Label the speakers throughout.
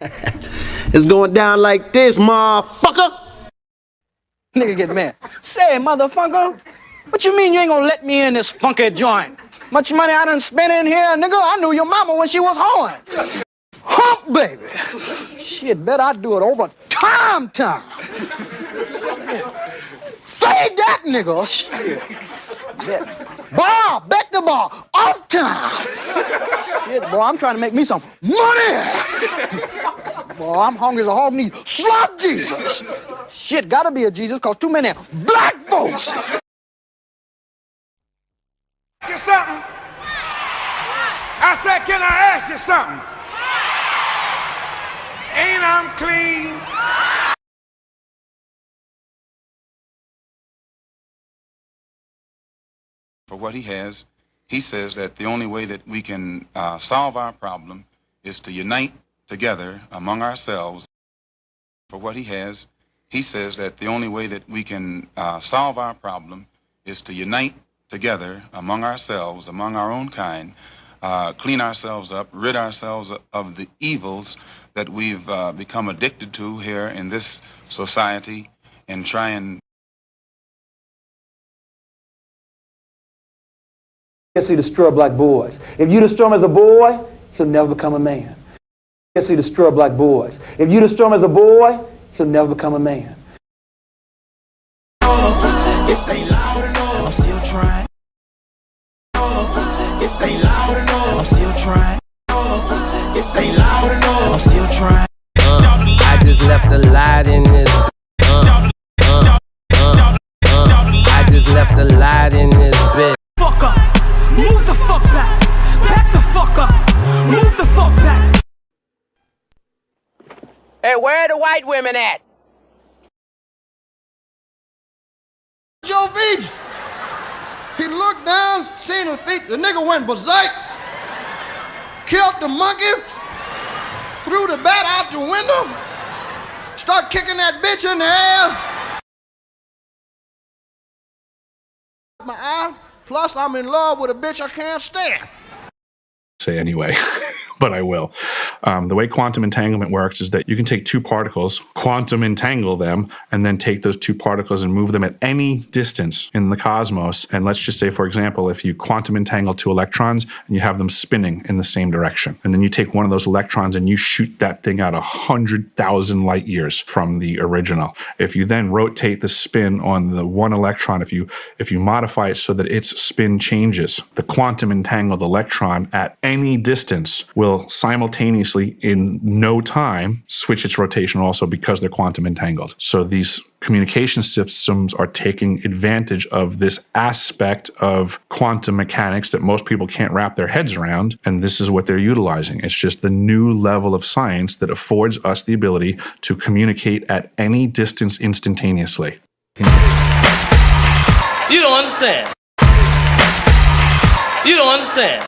Speaker 1: It's going down like this, motherfucker.
Speaker 2: Nigga get mad. Say, motherfucker, what you mean you ain't gonna let me in this funky joint? Much money I done spent in here, nigga. I knew your mama when she was hoeing. Hump, baby. Shit, bet I do it over time. Fade that, nigga. Shit. Bet the bar. Off time. Shit, boy, I'm trying to make me some money. Boy, I'm hungry as a hog need. Slap Jesus. Shit, gotta be a Jesus, cause too many black folks.
Speaker 3: Ask you something? I said, can I ask you something? Ain't I'm clean?
Speaker 4: For what he has, he says that the only way that we can solve our problem is to unite together among ourselves. For what he has, he says that the only way that we can solve our problem is to unite together among ourselves, among our own kind, clean ourselves up, rid ourselves of the evils that we've become addicted to here in this society, and try and
Speaker 5: Yes, he destroy black boys. If you destroy him as a boy, he'll never become a man. Yes, he destroy black boys. If you destroy him as a boy, he'll never become a man.
Speaker 6: This ain't loud enough. I'm still trying. This ain't loud enough. I'm still trying. This ain't loud enough. I'm still trying. I just left a light in this. I just left a light in this bitch.
Speaker 7: Fuck up. Move the fuck back. Back the fuck up. Move the fuck back.
Speaker 8: Hey, where are the white women at?
Speaker 2: Your feet. He looked down, seen his feet. The nigga went berserk. Killed the monkey. Threw the bat out the window. Start kicking that bitch in the air. My eye. Plus, I'm in love with a bitch I can't stand.
Speaker 9: Say anyway, but I will. The way quantum entanglement works is that you can take two particles, quantum entangle them, and then take those two particles and move them at any distance in the cosmos. And let's just say, for example, if you quantum entangle two electrons and you have them spinning in the same direction, and then you take one of those electrons and you shoot that thing out 100,000 light years from the original. If you then rotate the spin on the one electron, if you modify it so that its spin changes, the quantum entangled electron at any distance will simultaneously, in no time, switch its rotation also because they're quantum entangled. So these communication systems are taking advantage of this aspect of quantum mechanics that most people can't wrap their heads around, and this is what they're utilizing. It's just the new level of science that affords us the ability to communicate at any distance instantaneously.
Speaker 10: You don't understand. You don't understand.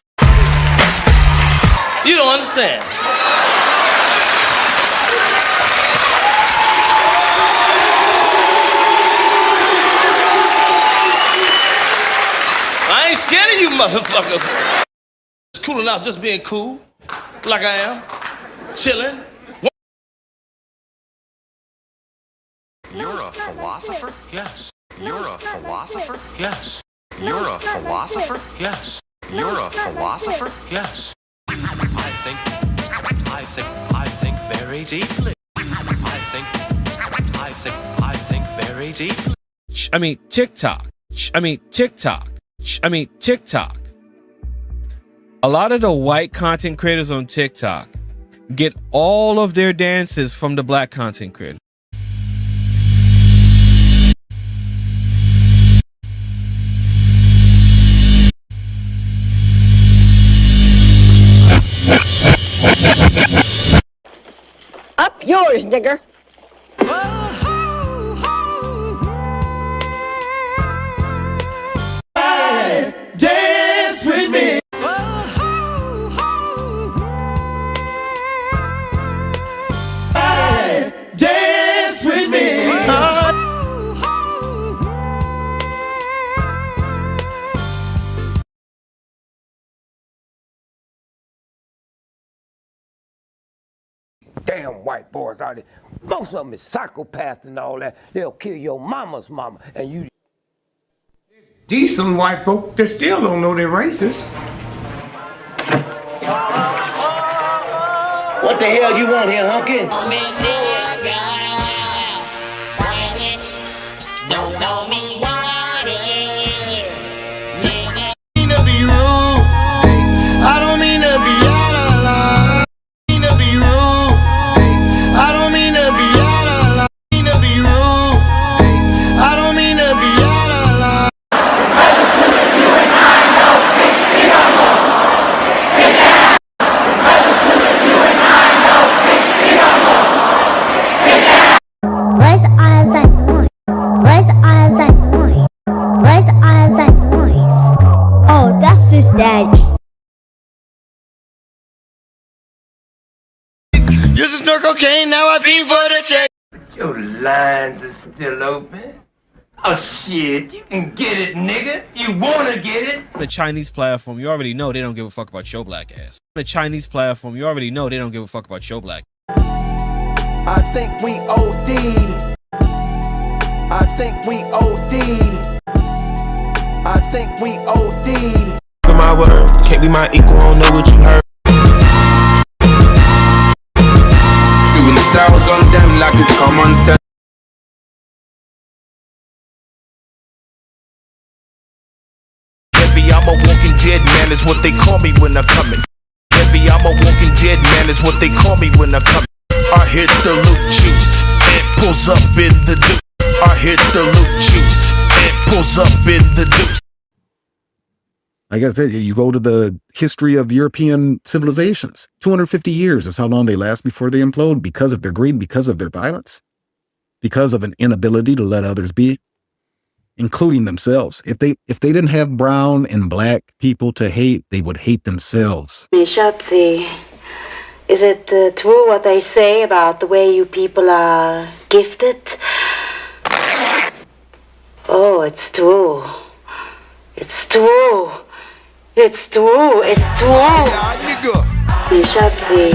Speaker 10: You don't understand. I ain't scared of you motherfuckers. It's cool enough just being cool, like I am, chilling.
Speaker 11: You're a philosopher? Yes. You're a philosopher? Yes. You're a philosopher? Yes. You're a philosopher? Yes. I think very deeply. I think very deeply.
Speaker 12: TikTok. A lot of the white content creators on TikTok get all of their dances from the black content creators.
Speaker 8: Up yours, nigger.
Speaker 7: Dance with me. Dance with me.
Speaker 13: damn white boys out there. Most of them is psychopaths and all that. They'll kill your mama's mama, and you.
Speaker 3: Decent white folk that still don't know they're racist.
Speaker 2: What the hell you want here, hunky?
Speaker 6: Don't know me want it. I don't mean to be out of line. I mean to be rude. I don't mean to be out of line. I mean to be rude. I don't mean to be out of line.
Speaker 14: Where's all that noise? Where's all that noise? Where's all that noise? Oh, that's his daddy.
Speaker 6: Used to snort cocaine, now I fiend for the check.
Speaker 13: Your lines are still open. Oh shit, you can get it, nigga. You wanna get it?
Speaker 12: The Chinese platform, you already know they don't give a fuck about your black ass. The Chinese platform, you already know they don't give a fuck about your black.
Speaker 6: I think we OD'd. I think we OD'd. I think we OD'd.
Speaker 3: My word, can't be my equal, I don't know what you heard. Doing the styles on them like it's common sense. Heavy, I'm a walking dead man, is what they call me when I'm coming. Heavy, I'm a walking dead man, is what they call me when I'm coming. I hit the loot juice, it pulls up in the deuce. I hit the loot juice, it pulls up in the deuce.
Speaker 15: I guess you go to the history of European civilizations. 250 years is how long they last before they implode because of their greed, because of their violence, because of an inability to let others be, including themselves. If they didn't have brown and black people to hate, they would hate themselves.
Speaker 16: Schatzi, is it true what they say about the way you people are gifted? Oh, it's true. It's true. It's true. It's true. Schatzi.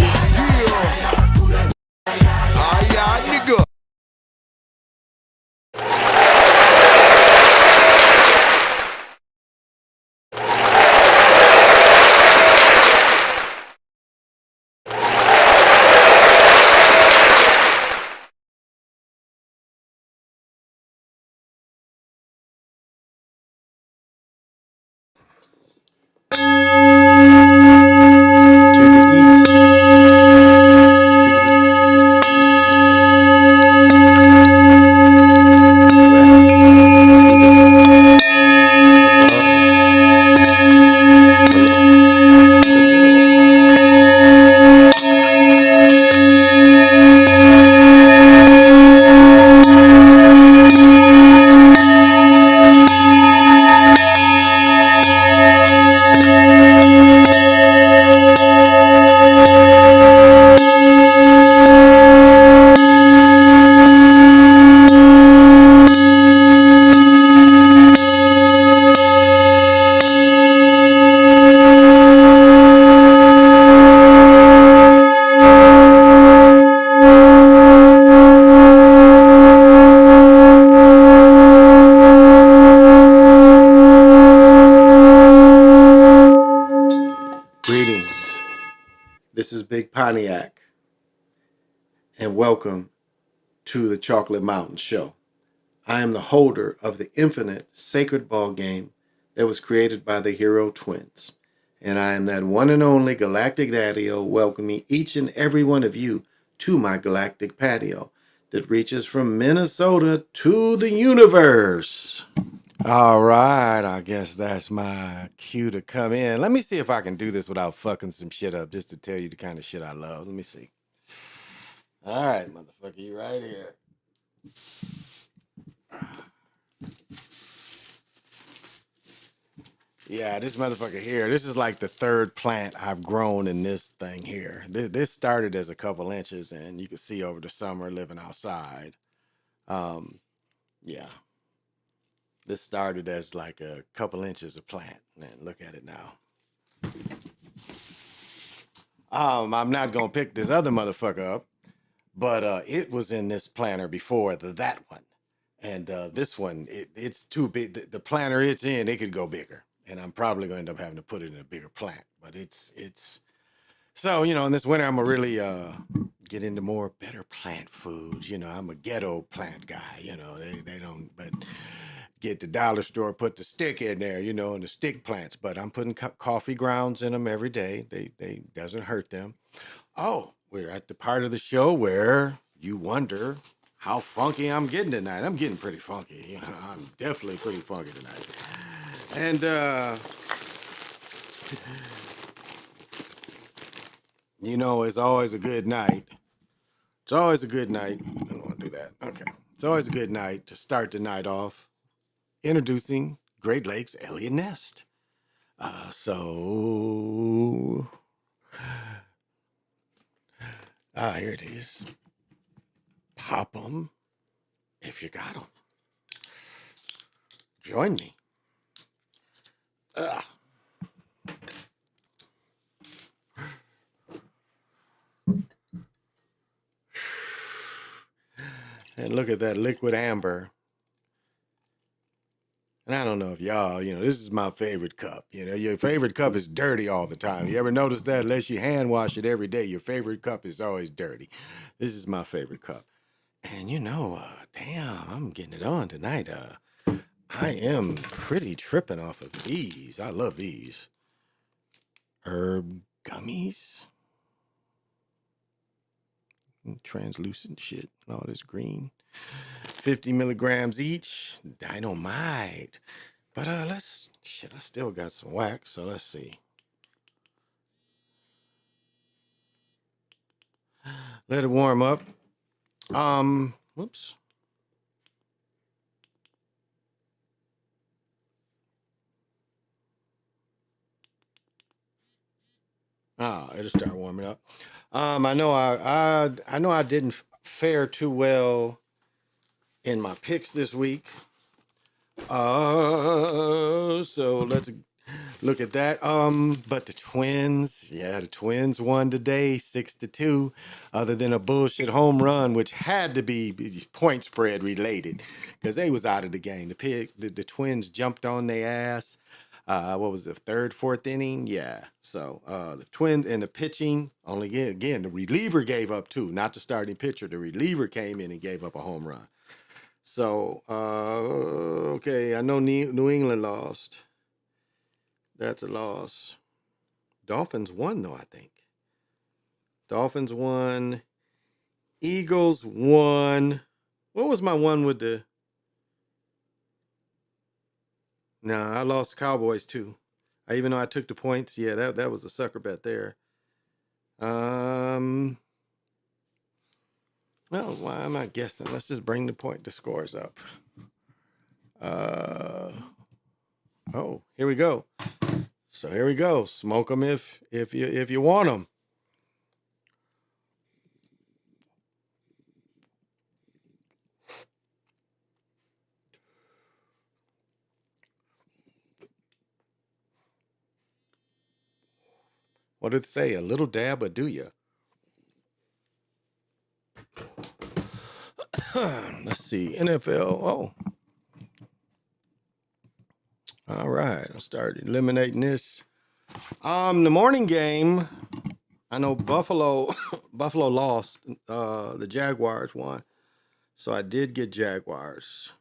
Speaker 1: Greetings. This is Big Pontiac, and welcome to the Chocolate Mountain Show. I am the holder of the infinite sacred ball game that was created by the Hero Twins, and I am that one and only Galactic Daddy-O welcoming each and every one of you to my galactic patio that reaches from Minnesota to the universe. All right, I guess that's my cue to come in. Let me see if I can do this without fucking some shit up, just to tell you the kind of shit I love. Let me see. All right, motherfucker, you right here. Yeah, this motherfucker here, this is like the third plant I've grown in this thing here. This started as a couple inches, and you can see over the summer living outside. Yeah. This started as like a couple inches of plant, and look at it now. I'm not gonna pick this other motherfucker up but it was in this planner before that one. And this one, it's too big. The planner it's in, it could go bigger. And I'm probably going to end up having to put it in a bigger plant. But it's so, in this winter, I'm going to really get into more better plant foods. I'm a ghetto plant guy. They don't, but get the dollar store, put the stick in there, and the stick plants. But I'm putting coffee grounds in them every day. They doesn't hurt them. Oh, we're at the part of the show where you wonder how funky I'm getting tonight. I'm getting pretty funky. I'm definitely pretty funky tonight. And it's always a good night. It's always a good night. I don't want to do that. Okay. It's always a good night to start the night off introducing Great Lakes Alien Nest. Here it is. Pop 'em if you got 'em. Join me. And look at that liquid amber. And I don't know if y'all, this is my favorite cup. Your favorite cup is dirty all the time. You ever notice that? Unless you hand wash it every day, your favorite cup is always dirty. This is my favorite cup. And damn, I'm getting it on tonight. I am pretty tripping off of these. I love these. Herb gummies. Translucent shit. All this green. 50 milligrams each. Dynamite. But I still got some wax, so let's see. Let it warm up. Whoops. It'll start warming up. I know I didn't fare too well in my picks this week. So let's look at that. But the Twins won today, 6-2. Other than a bullshit home run, which had to be point spread related, because they was out of the game. The Twins jumped on their ass. What was the third, fourth inning? Yeah. So the Twins and the pitching, only again, the reliever gave up two, not the starting pitcher. The reliever came in and gave up a home run. So, okay, I know New England lost. That's a loss. Dolphins won, though, I think. Dolphins won. Eagles won. What was my one with the... Nah, I lost Cowboys, too. Even though I took the points, yeah, that was a sucker bet there. Well, why am I guessing? Let's just bring the scores up. Oh, here we go. So here we go. Smoke them if you want them. What did it say? A little dab, or do you? Let's see. NFL. Oh. All right. I'll start eliminating this. The morning game. I know Buffalo lost. The Jaguars won. So I did get Jaguars.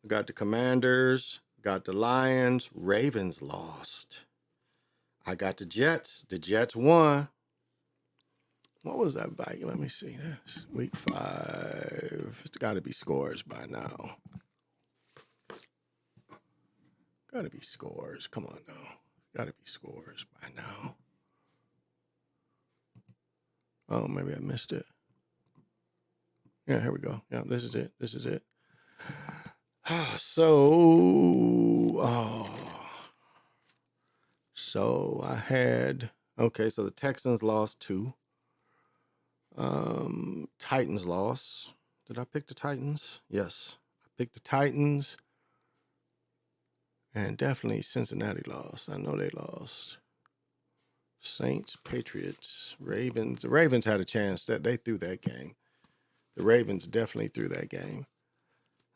Speaker 1: Got the Commanders. Got the Lions. Ravens lost. I got the Jets. The Jets won. What was that bike? Let me see. That's week 5. It's got to be scores by now. Got to be scores. Come on now. Got to be scores by now. Oh, maybe I missed it. Yeah, here we go. Yeah, this is it. This is it. So I had, okay, so the Texans lost 2. Titans lost. Did I pick the Titans? Yes. I picked the Titans. And definitely Cincinnati lost. I know they lost. Saints, Patriots, Ravens. The Ravens had a chance that they threw that game. The Ravens definitely threw that game.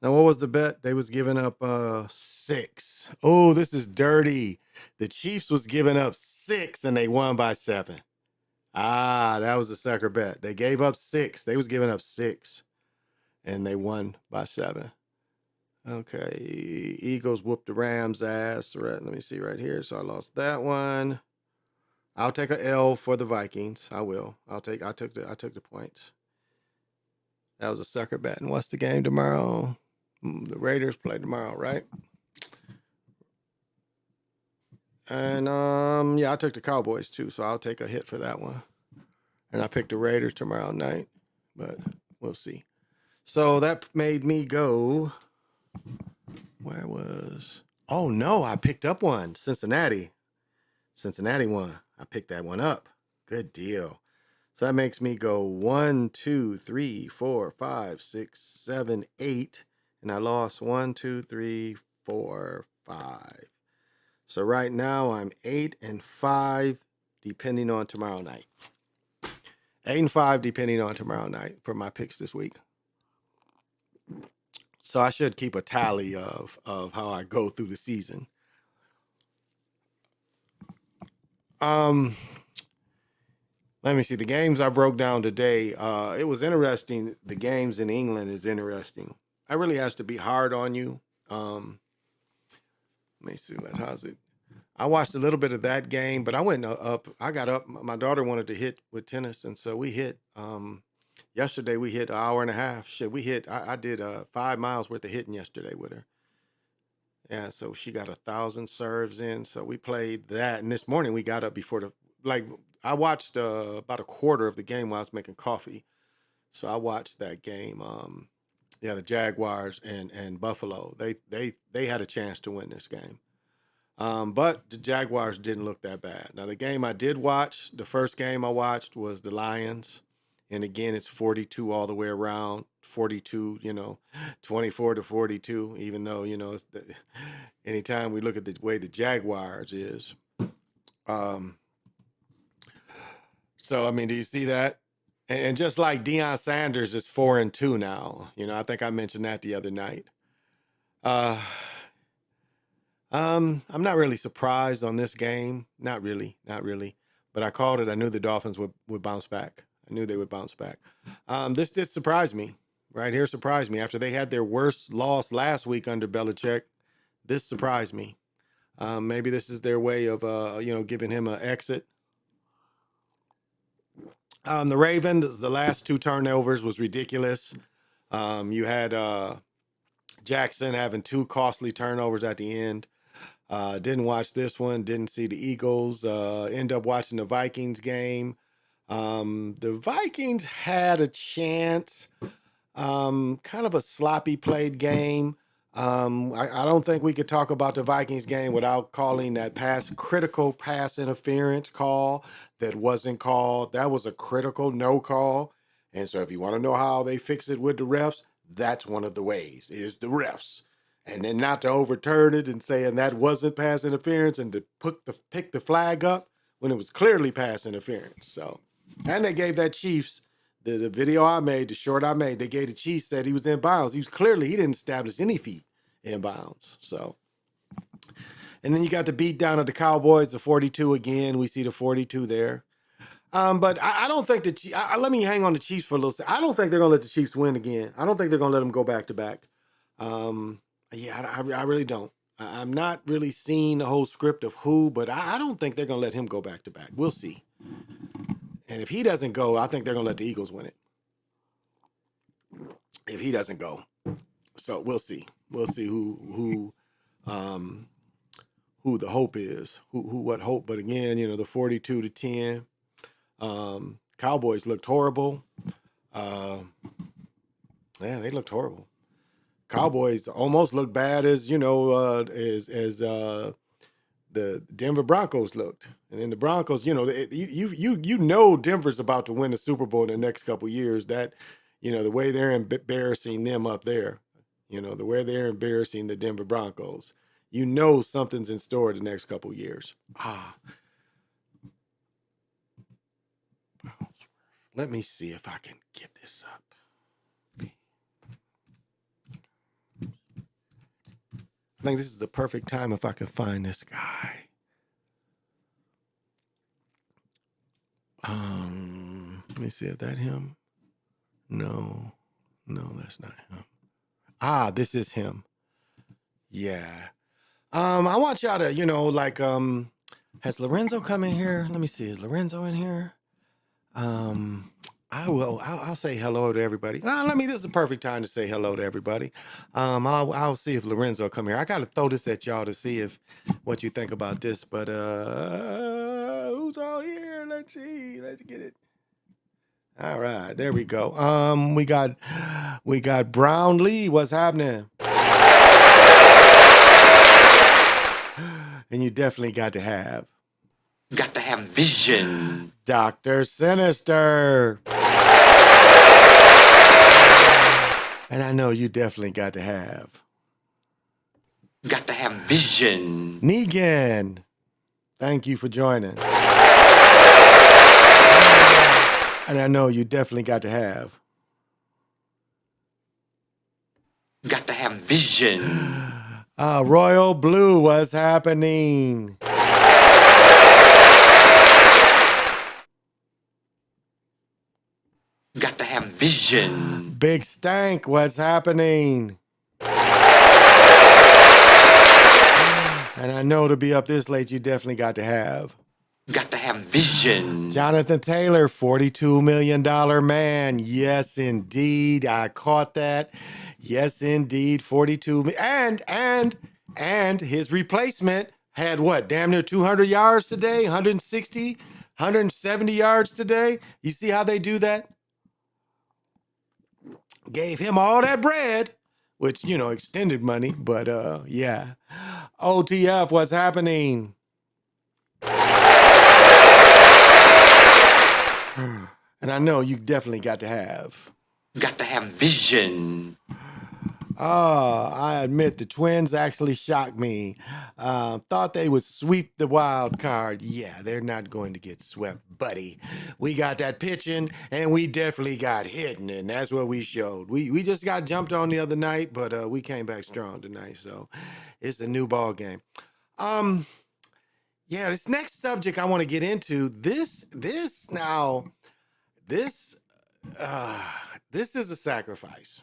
Speaker 1: Now, what was the bet? They was giving up 6. Oh, this is dirty. The Chiefs was giving up 6 and they won by 7. Ah, that was a sucker bet. They gave up 6. They was giving up 6 and they won by 7. Okay, Eagles whooped the Rams' ass. Right, let me see right here. So I lost that one. I'll take a L for the Vikings. I will. I took the points. That was a sucker bet. And what's the game tomorrow? The Raiders play tomorrow, right? And yeah, I took the Cowboys too, so I'll take a hit for that one. And I picked the Raiders tomorrow night, but we'll see. So that made me go. Where was? Oh no, I picked up one. Cincinnati won. I picked that one up. Good deal. So that makes me go 1, 2, 3, 4, 5, 6, 7, 8. And I lost 1, 2, 3, 4, 5. So right now I'm 8 and 5, depending on tomorrow night. 8 and 5, depending on tomorrow night for my picks this week. So I should keep a tally of how I go through the season. Let me see. The games I broke down today, it was interesting. The games in England is interesting. I really has to be hard on you. Let me see. How's it? I watched a little bit of that game, but I went up. I got up. My daughter wanted to hit with tennis, and so we hit. Yesterday we hit an hour and a half. Shit, we hit. I did 5 miles worth of hitting yesterday with her. Yeah, so she got 1,000 serves in. So we played that, and this morning we got up before I watched about a quarter of the game while I was making coffee. So I watched that game. Yeah, the Jaguars and Buffalo. They had a chance to win this game. But the Jaguars didn't look that bad. Now, the game I did watch, the first game I watched was the Lions. And again, it's 42 all the way around, 42, 24 to 42, even though, anytime we look at the way the Jaguars is. So, I mean, do you see that? And just like Deion Sanders is 4-2 now, I think I mentioned that the other night. I'm not really surprised on this game. Not really. But I called it. I knew the Dolphins would bounce back. I knew they would bounce back. This did surprise me. Right here surprised me. After they had their worst loss last week under Belichick, this surprised me. Maybe this is their way of, giving him an exit. The Ravens, the last 2 turnovers was ridiculous. You had Jackson having 2 costly turnovers at the end. Didn't watch this one. Didn't see the Eagles. End up watching the Vikings game. The Vikings had a chance. Kind of a sloppy played game. I don't think we could talk about the Vikings game without calling that critical pass interference call that wasn't called. That was a critical no call. And so if you want to know how they fix it with the refs, that's one of the ways, is the refs. And then not to overturn it and saying that wasn't pass interference and to pick the flag up when it was clearly pass interference. So, and they gave that Chiefs, the video I made, the short I made, they gave the Chiefs, said he was in bounds. He didn't establish any feet in bounds. So, and then you got the beat down of the Cowboys, the 42 again. We see the 42 there. But I don't think let me hang on the Chiefs for a little second. I don't think they're going to let the Chiefs win again. I don't think they're going to let them go back to back. Yeah, I really don't. I'm not really seeing the whole script of who, but I don't think they're going to let him go back to back. We'll see. And if he doesn't go, I think they're going to let the Eagles win it. If he doesn't go. So we'll see. We'll see who the hope is, what hope. But again, the 42-10. Cowboys looked horrible. Yeah, they looked horrible. Cowboys almost looked bad as the Denver Broncos looked, and then the Broncos, Denver's about to win the Super Bowl in the next couple of years. That, the way they're embarrassing them up there, the way they're embarrassing the Denver Broncos, something's in store the next couple of years. Let me see if I can get this up. I think this is the perfect time if I can find this guy. Let me see if that him. No, that's not him. Ah, this is him. Yeah. I want y'all to, has Lorenzo come in here? Let me see. Is Lorenzo in here? I'll say hello to everybody. This is the perfect time to say hello to everybody. I'll see if Lorenzo come here. I gotta throw this at y'all to see if what you think about this. But who's all here? Let's see. Let's get it. All right, there we go. We got Brown Lee. What's happening? And you definitely got to have
Speaker 17: vision.
Speaker 1: Dr. Sinister. And I know you definitely got to have
Speaker 17: vision.
Speaker 1: Negan. Thank you for joining. And I know you definitely got to have
Speaker 17: vision.
Speaker 1: Royal Blue. What's happening?
Speaker 17: Vision.
Speaker 1: Big Stank. What's happening? And I know to be up this late, you definitely got to have
Speaker 17: vision.
Speaker 1: Jonathan Taylor, $42 million man. Yes, indeed. I caught that. Yes, indeed. 42. And his replacement had what? Damn near 200 yards today, 160, 170 yards today. You see how they do that? Gave him all that bread, which, extended money, but yeah. OTF, what's happening? And I know you definitely got to have
Speaker 17: vision.
Speaker 1: I admit the Twins actually shocked me. Thought they would sweep the wild card. Yeah, they're not going to get swept, buddy. We got that pitching, and we definitely got hitting, and that's what we showed. We just got jumped on the other night, but we came back strong tonight. So it's a new ball game. Yeah, this next subject I want to get into. This is a sacrifice.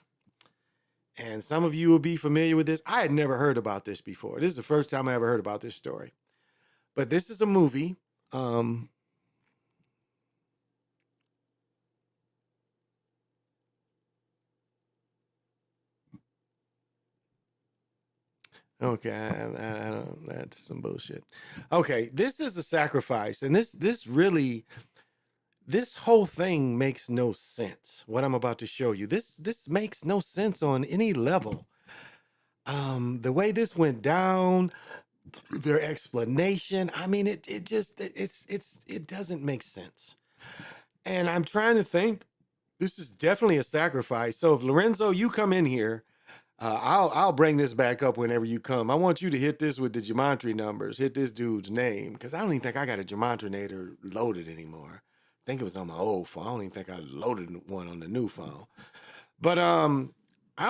Speaker 1: And some of you will be familiar with this. I had never heard about this before. This is the first time I ever heard about this story. But this is a movie. Okay, I don't. That's some bullshit. Okay, this is a sacrifice, and this whole thing makes no sense. What I'm about to show you, this makes no sense on any level. The way this went down, their explanation. I mean, it doesn't make sense. And I'm trying to think. This is definitely a sacrifice. So if Lorenzo, you come in here, I'll bring this back up whenever you come. I want you to hit this with the gematria numbers. Hit this dude's name because I don't even think I got a gematrinator loaded anymore. I think it was on my old phone. I don't even think I loaded one on the new phone. But I'm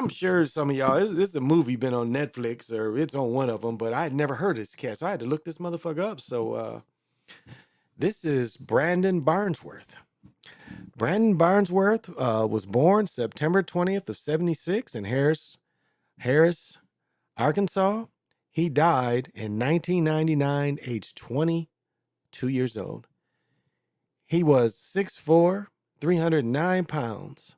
Speaker 1: sure some of y'all, this is a movie been on Netflix or it's on one of them, but I had never heard of this cat, so I had to look this motherfucker up. So this is Brandon Barnsworth. Brandon Barnsworth was born September 20th of 76 in Harris, Arkansas. He died in 1999, age 22 years old. He was 6'4", 309 pounds.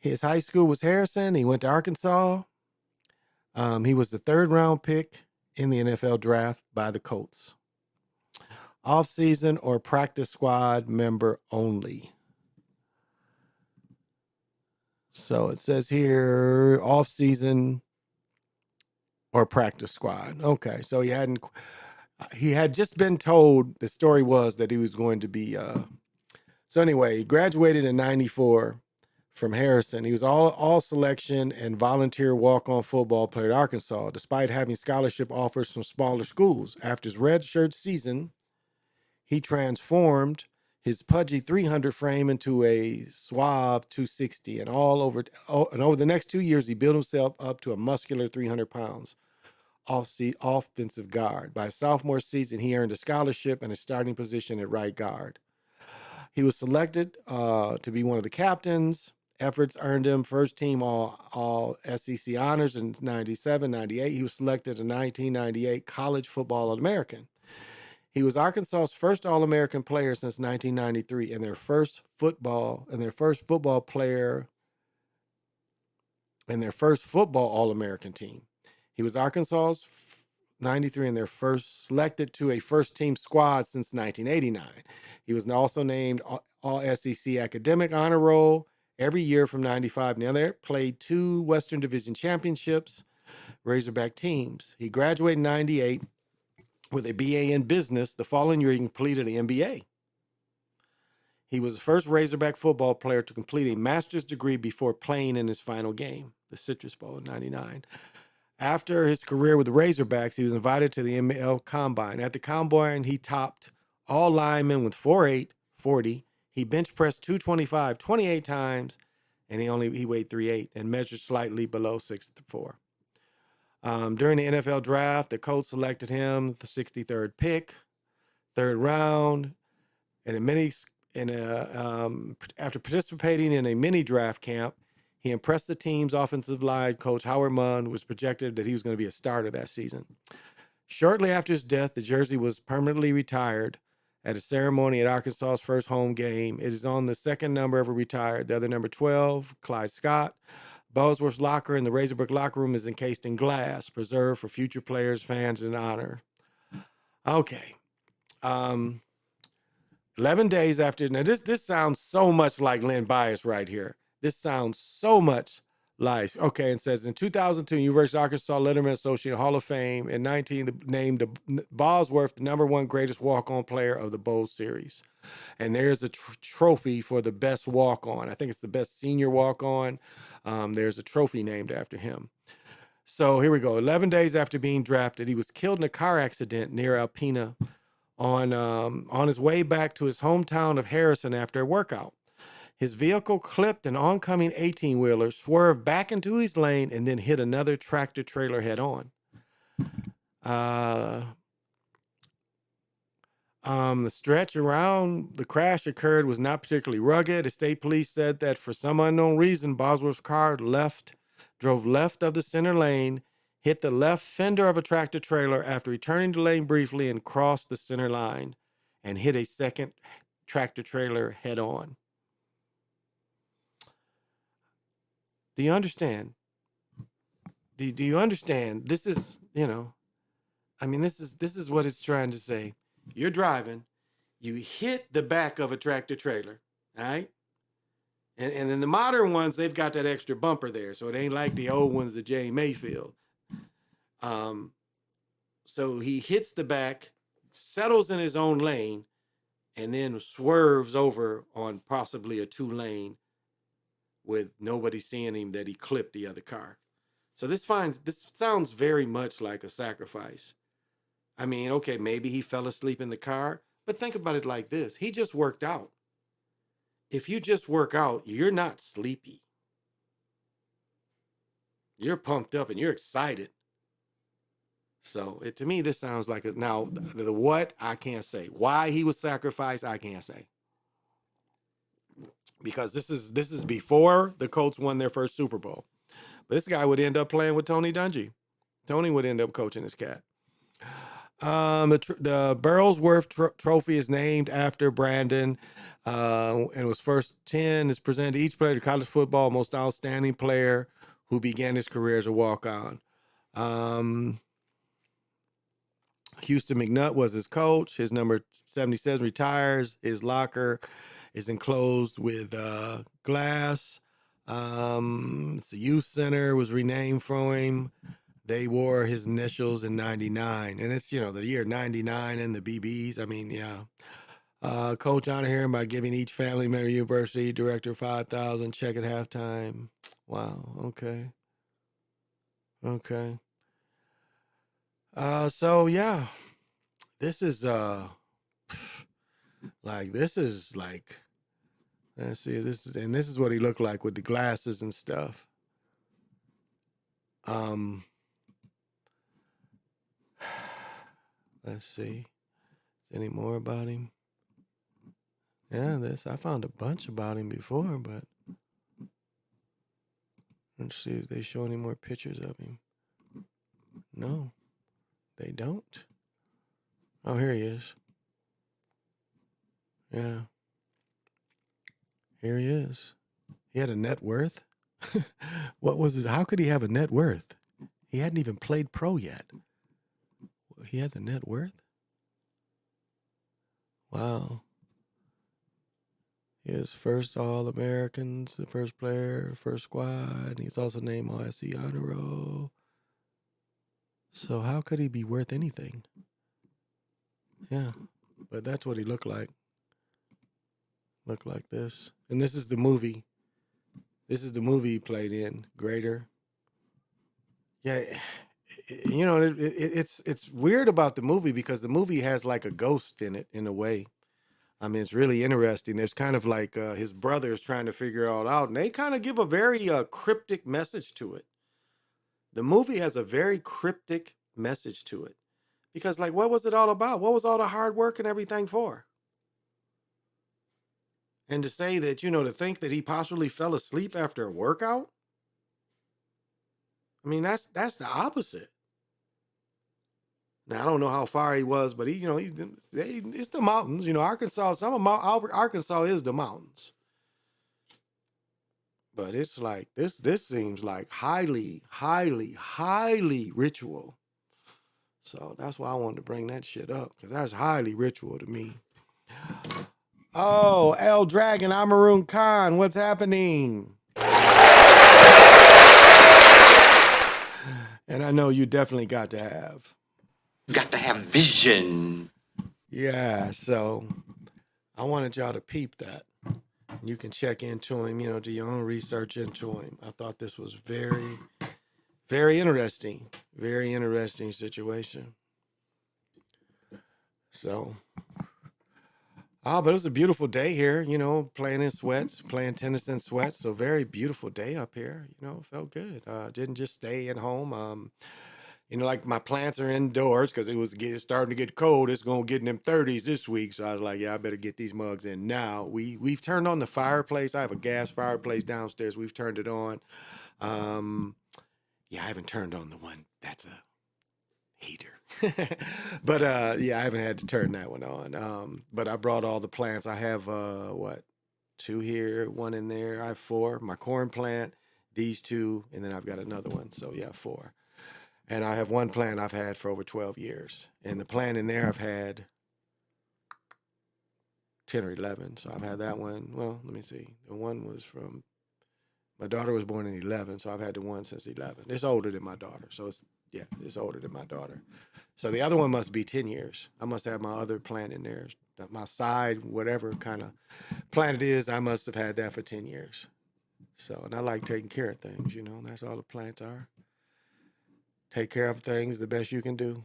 Speaker 1: His high school was Harrison. He went to Arkansas. He was the 3rd round pick in the NFL draft by the Colts. Off-season or practice squad member only. So it says here off-season or practice squad. Okay, so he had just been told, the story was that he was going to be so anyway, he graduated in 94 from Harrison. He was all selection and volunteer walk-on football player at Arkansas, despite having scholarship offers from smaller schools. After his redshirt season, he transformed his pudgy 300 frame into a suave 260, and over the next 2 years, he built himself up to a muscular 300 pounds. Offensive guard. By his sophomore season, he earned a scholarship and a starting position at right guard. He was selected to be one of the captains. Efforts earned him first team all SEC honors in 97, 98. He was selected in 1998 College Football All-American. He was Arkansas's first All-American player since 1993 and their first football player and their first football All-American team. He was Arkansas's 93 and their first selected to a first team squad since 1989. He was also named All SEC Academic Honor Roll every year from 95 and there. Played 2 Western Division Championships, Razorback teams. He graduated in 98 with a BA in business. The following year, he completed an MBA. He was the first Razorback football player to complete a master's degree before playing in his final game, the Citrus Bowl in 99. After his career with the Razorbacks, he was invited to the ML Combine. At the Combine, he topped all linemen with 4'8", 40. He bench pressed 225 28 times, and he weighed 3'8" and measured slightly below 6'4". During the NFL draft, the Colts selected him the 63rd pick, 3rd round, and after participating in a mini draft camp, he impressed the team's offensive line coach, Howard Munn, who was projected that he was going to be a starter that season. Shortly after his death, the jersey was permanently retired at a ceremony at Arkansas's first home game. It is on the second number ever retired. The other number 12, Clyde Scott. Bosworth's locker in the Razorback locker room is encased in glass, preserved for future players, fans, and honor. Okay. 11 days after, now this sounds so much like Len Bias right here. This sounds so much like, okay, it says in 2002, University of Arkansas Letterman Associate Hall of Fame, in 19 named Bosworth the #1 greatest walk-on player of the Bowl series. And there's a trophy for the best walk-on. I think it's the best senior walk-on. There's a trophy named after him. So here we go. 11 days after being drafted, he was killed in a car accident near Alpena on his way back to his hometown of Harrison after a workout. His vehicle clipped an oncoming 18-wheeler, swerved back into his lane, and then hit another tractor trailer head on. The stretch around the crash occurred was not particularly rugged. The state police said that for some unknown reason, Bosworth's car drove left of the center lane, hit the left fender of a tractor trailer after returning to lane briefly, and crossed the center line and hit a second tractor trailer head on. Do you understand? Do you understand? This is, this is what it's trying to say. You're driving, you hit the back of a tractor trailer, all right? And in the modern ones, they've got that extra bumper there, so it ain't like the old ones, the J. Mayfield. So he hits the back, settles in his own lane, and then swerves over on possibly a 2-lane with nobody seeing him that he clipped the other car. So this sounds very much like a sacrifice. I mean, okay, maybe he fell asleep in the car, but think about it like this. He just worked out. If you just work out, you're not sleepy. You're pumped up and you're excited. So to me, this sounds like now the what I can't say. Why he was sacrificed, I can't say. Because this is before the Colts won their first Super Bowl. But this guy would end up playing with Tony Dungy. Tony would end up coaching his cat. The Burlsworth Trophy is named after Brandon, and was first 10 is presented to each player to college football most outstanding player who began his career as a walk-on. Houston McNutt was his coach. His number 77 retires. His locker is enclosed with glass. The youth center was renamed for him. They wore his initials in 99. And it's, the year 99 and the BBs. I mean, yeah. Coach honor him by giving each family member university director $5,000 check at halftime. Wow. Okay. Okay. So yeah, this is Like this is like, let's see, this is what he looked like with the glasses and stuff. Um, let's see, is any more about him? Yeah, I found a bunch about him before, but let's see if they show any more pictures of him. No, they don't. Oh, here he is. Yeah, here he is. He had a net worth. What was it? How could he have a net worth? He hadn't even played pro yet. He has a net worth? Wow. He is first All Americans, the first player, first squad. He's also named OSC Honor Roll. So how could he be worth anything? Yeah, but that's what he looked like. Looked like this. And this is the movie. This is the movie he played in, Greater. Yeah, you know, it's weird about the movie because the movie has like a ghost in it in a way. I mean, it's really interesting. There's kind of like his brother is trying to figure it all out, and they kind of give a very cryptic message to it. The movie has a very cryptic message to it because, like, what was it all about? What was all the hard work and everything for? And to say that, you know, to think that he possibly fell asleep after a workout. I mean, that's the opposite. Now I don't know how far he was, but it's the mountains. You know, Arkansas. Arkansas is the mountains. But it's like this seems like highly, highly, highly ritual. So that's why I wanted to bring that shit up, because that's highly ritual to me. Oh, El Dragon, Amaroon Khan, what's happening? And I know you definitely got to have.
Speaker 17: Got to have vision.
Speaker 1: Yeah, so I wanted y'all to peep that. You can check into him, you know, do your own research into him. I thought this was very, very interesting. Very interesting situation. So, but it was a beautiful day here, you know, playing in sweats, playing tennis in sweats. So very beautiful day up here, you know, felt good. Didn't just stay at home. You know, like my plants are indoors because it was starting to get cold. It's going to get in them 30s this week. So I was like, yeah, I better get these mugs in now. We've turned on the fireplace. I have a gas fireplace downstairs. We've turned it on. Yeah, I haven't turned on the one that's a heater. But yeah, I haven't had to turn that one on. But I brought all the plants. I have two here, one in there. I have four. My corn plant, these two, and then I've got another one. So yeah, four. And I have one plant I've had for over 12 years. And the plant in there I've had 10 or 11. So I've had that one. Well, let me see. The one was from, my daughter was born in 11. So I've had the one since 11. It's older than my daughter. So it's older than my daughter. So the other one must be 10 years. I must have my other plant in there. My side, whatever kind of plant it is, I must have had that for 10 years. So, and I like taking care of things, you know, that's all the plants are. Take care of things the best you can do.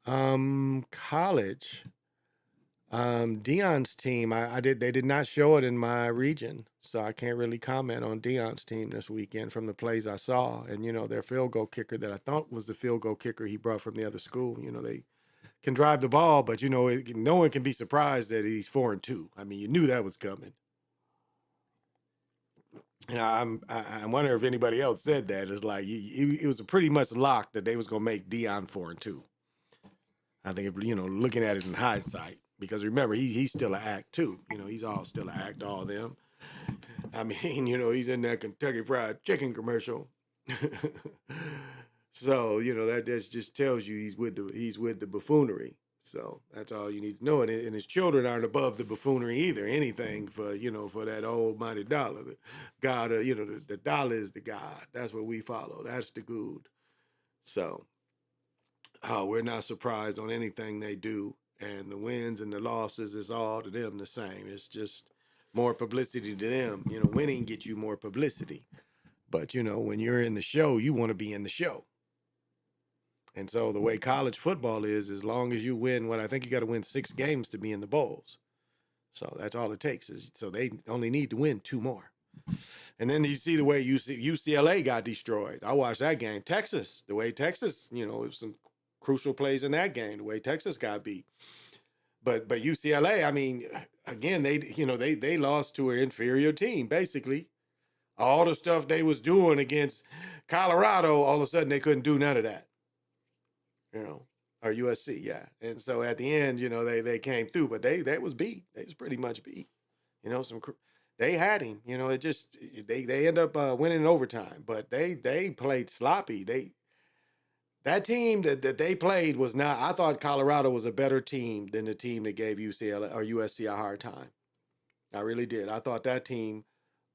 Speaker 1: College. Dion's team, they did not show it in my region, so I can't really comment on Dion's team this weekend from the plays I saw. And, you know, their field goal kicker that I thought was the field goal kicker he brought from the other school, you know, they can drive the ball, but, you know, no one can be surprised that he's 4-2. I mean, you knew that was coming. And I wonder if anybody else said that. It's like it was pretty much locked that they was gonna make Dion 4-2. I think you know, looking at it in hindsight, because remember he's still an act too. You know, he's all still an act, all of them. I mean, you know, he's in that Kentucky Fried Chicken commercial. So you know that just tells you he's with the buffoonery. So that's all you need to know. And his children aren't above the buffoonery either. Anything for, you know, for that almighty dollar. The God, you know, the dollar is the God. That's what we follow. That's the good. So we're not surprised on anything they do. And the wins and the losses is all to them the same. It's just more publicity to them. You know, winning gets you more publicity. But, you know, when you're in the show, you want to be in the show. And so the way college football is, as long as you win, what I think you got to win 6 games to be in the bowls. So that's all it takes. So they only need to win 2 more. And then you see the way UCLA got destroyed. I watched that game. Texas, the way Texas, it was some crucial plays in that game. The way Texas got beat. But UCLA, I mean, again, they lost to an inferior team. Basically, all the stuff they was doing against Colorado, all of a sudden they couldn't do none of that. Or USC, yeah. And so at the end, they came through, but they was beat. They was pretty much beat. They had him. It just they end up winning in overtime, but they played sloppy. That team that they played was not. I thought Colorado was a better team than the team that gave UCLA or USC a hard time. I really did. I thought that team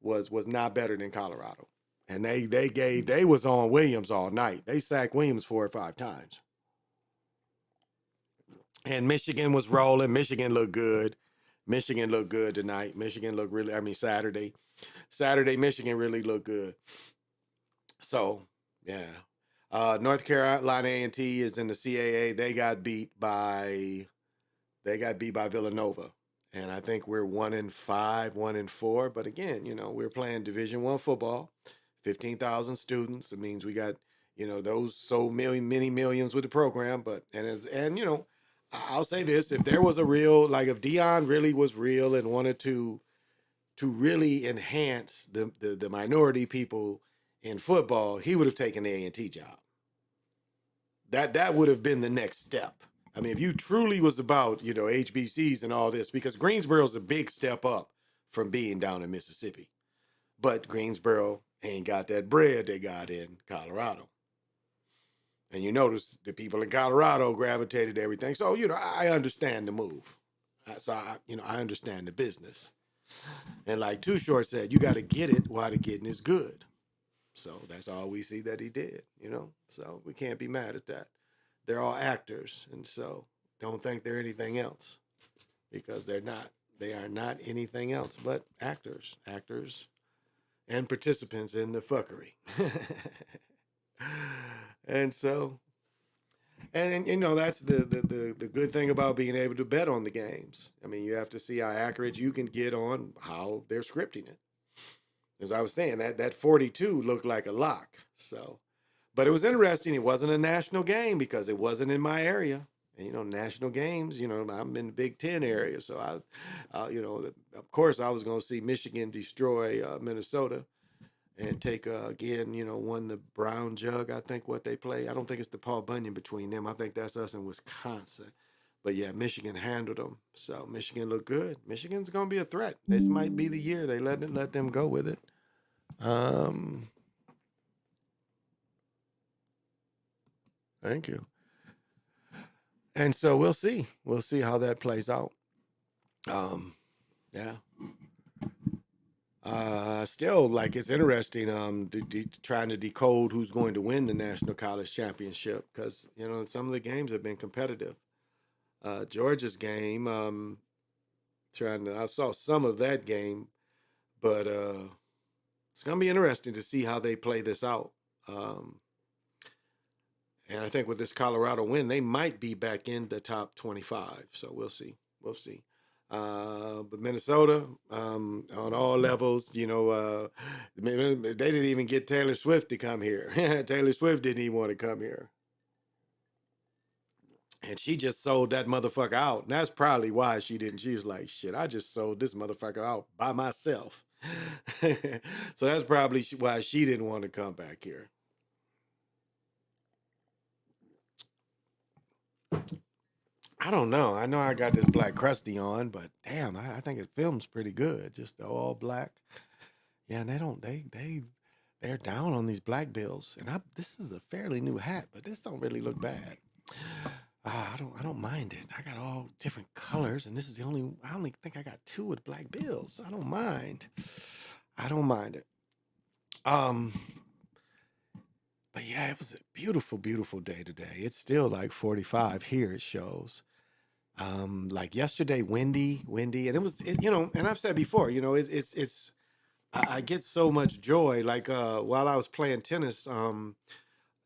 Speaker 1: was not better than Colorado, and they was on Williams all night. They sacked Williams 4 or 5 times. And Michigan was rolling. Michigan looked good. Michigan looked good tonight. Michigan looked Saturday. Saturday, Michigan really looked good. So, yeah. North Carolina A&T is in the CAA. They got beat by Villanova. And I think we're 1-5, 1-4. But again, we're playing Division I football, 15,000 students. It means we got, those so many millions with the program. I'll say this, if there was a real, like if Dion really was real and wanted to really enhance the minority people in football, he would have taken the A&T job. That would have been the next step. I mean, if you truly was about, HBCs and all this, because Greensboro's a big step up from being down in Mississippi. But Greensboro ain't got that bread they got in Colorado. And you notice the people in Colorado gravitated to everything. So, I understand the move. I understand the business. And like Too Short said, you got to get it while the getting is good. So that's all we see that he did, So we can't be mad at that. They're all actors. And so don't think they're anything else, because they're not. They are not anything else but actors. Actors and participants in the fuckery. And so, and that's the good thing about being able to bet on the games. I mean, you have to see how accurate you can get on how they're scripting it. As I was saying, that 42 looked like a lock. So, but it was interesting. It wasn't a national game because it wasn't in my area. And national games, I'm in the Big Ten area, so of course, I was going to see Michigan destroy Minnesota. And take, again, won the Brown Jug, I think, what they play. I don't think it's the Paul Bunyan between them. I think that's us in Wisconsin. But, yeah, Michigan handled them. So, Michigan looked good. Michigan's going to be a threat. This might be the year they let them go with it. Thank you. And so, we'll see. We'll see how that plays out. Yeah. Still, like, it's interesting trying to decode who's going to win the National College Championship, because some of the games have been competitive. Georgia's game, I saw some of that game, but it's gonna be interesting to see how they play this out. And I think with this Colorado win, they might be back in the top 25. So we'll see. But Minnesota, on all levels, they didn't even get Taylor Swift to come here. Taylor Swift didn't even want to come here. And she just sold that motherfucker out. And that's probably why she didn't. She was like, shit, I just sold this motherfucker out by myself. So that's probably why she didn't want to come back here. I don't know. I know I got this black crusty on, but damn, I think it films pretty good. Just all black. Yeah, and they're down on these black bills. And this is a fairly new hat, but this don't really look bad. I don't mind it. I got all different colors, and I only think I got 2 with black bills, so I don't mind. I don't mind it. But yeah, it was a beautiful, beautiful day today. It's still like 45 here, it shows. Like yesterday, windy, and it was, and I've said before, I get so much joy. Like while I was playing tennis,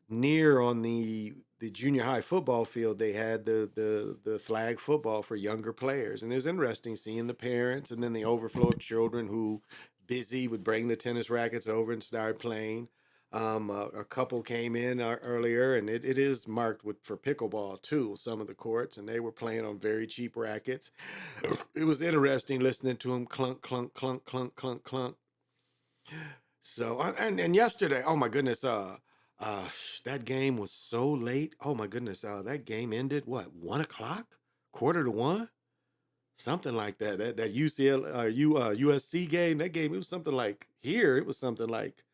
Speaker 1: near on the the junior high football field, they had the flag football for younger players, and it was interesting seeing the parents and then the overflow of children who busy would bring the tennis rackets over and start playing. A couple came in earlier, and it is marked for pickleball too. Some of the courts, and they were playing on very cheap rackets. It was interesting listening to them clunk, clunk, clunk, clunk, clunk, clunk. So and yesterday, oh my goodness, that game was so late. Oh my goodness, that game ended what 1 o'clock, quarter to one, something like that. That USC game, that game, it was something like here. It was something like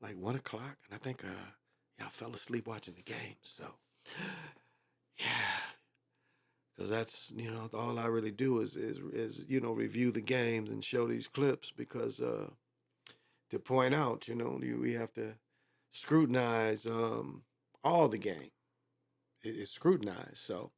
Speaker 1: 1 o'clock, and I think yeah, I fell asleep watching the game. So yeah, because that's all I really do is review the games and show these clips because to point out we have to scrutinize all the game. It's scrutinized. So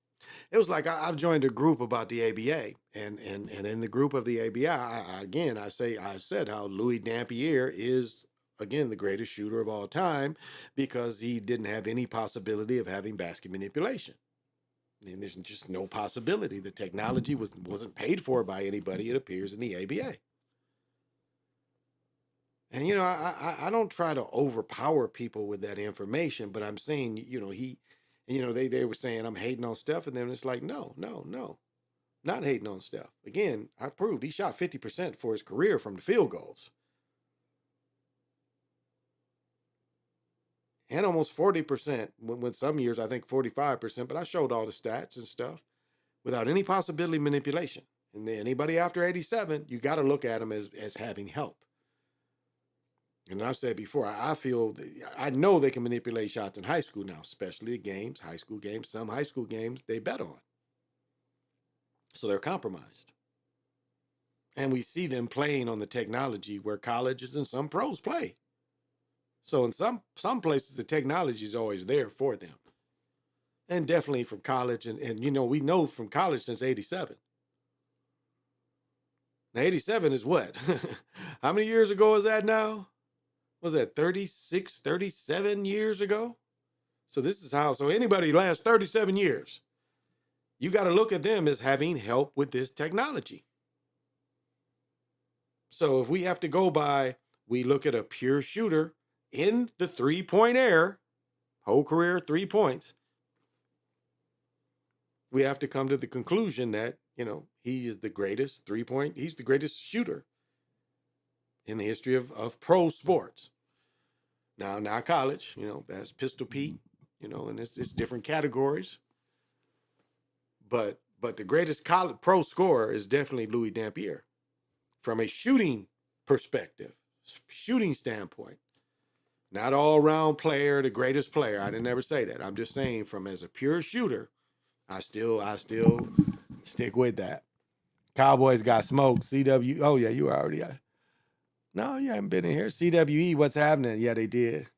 Speaker 1: it was like I've joined a group about the ABA, and in the group of the ABA, I said how Louis Dampier is again the greatest shooter of all time because he didn't have any possibility of having basket manipulation. And there's just no possibility. The technology wasn't paid for by anybody, it appears, in the ABA. And I don't try to overpower people with that information, but I'm saying, they were saying I'm hating on Steph, and then it's like, no, not hating on Steph. Again, I proved he shot 50% for his career from the field goals. And almost 40%, when some years I think 45%, but I showed all the stats and stuff without any possibility of manipulation. And anybody after 87, you got to look at them as having help. And I've said before, I know they can manipulate shots in high school now, especially games, high school games. Some high school games they bet on. So they're compromised. And we see them playing on the technology where colleges and some pros play. So in some places, the technology is always there for them. And definitely from college. And we know from college since 87. Now, 87 is what? How many years ago is that now? Was that 36, 37 years ago? So this is how, so anybody lasts 37 years, you got to look at them as having help with this technology. So if we have to go by, we look at a pure shooter in the 3-point era, whole career 3 points, we have to come to the conclusion that, he is the greatest he's the greatest shooter in the history of pro sports. Now college, that's Pistol Pete, and it's different categories. But the greatest college pro scorer is definitely Louis Dampier from a shooting perspective, shooting standpoint. Not all round player, the greatest player. I didn't ever say that. I'm just saying from as a pure shooter, I still stick with that. Cowboys got smoked. CW. Oh yeah, you already. No, you haven't been in here. CWE, what's happening? Yeah, they did.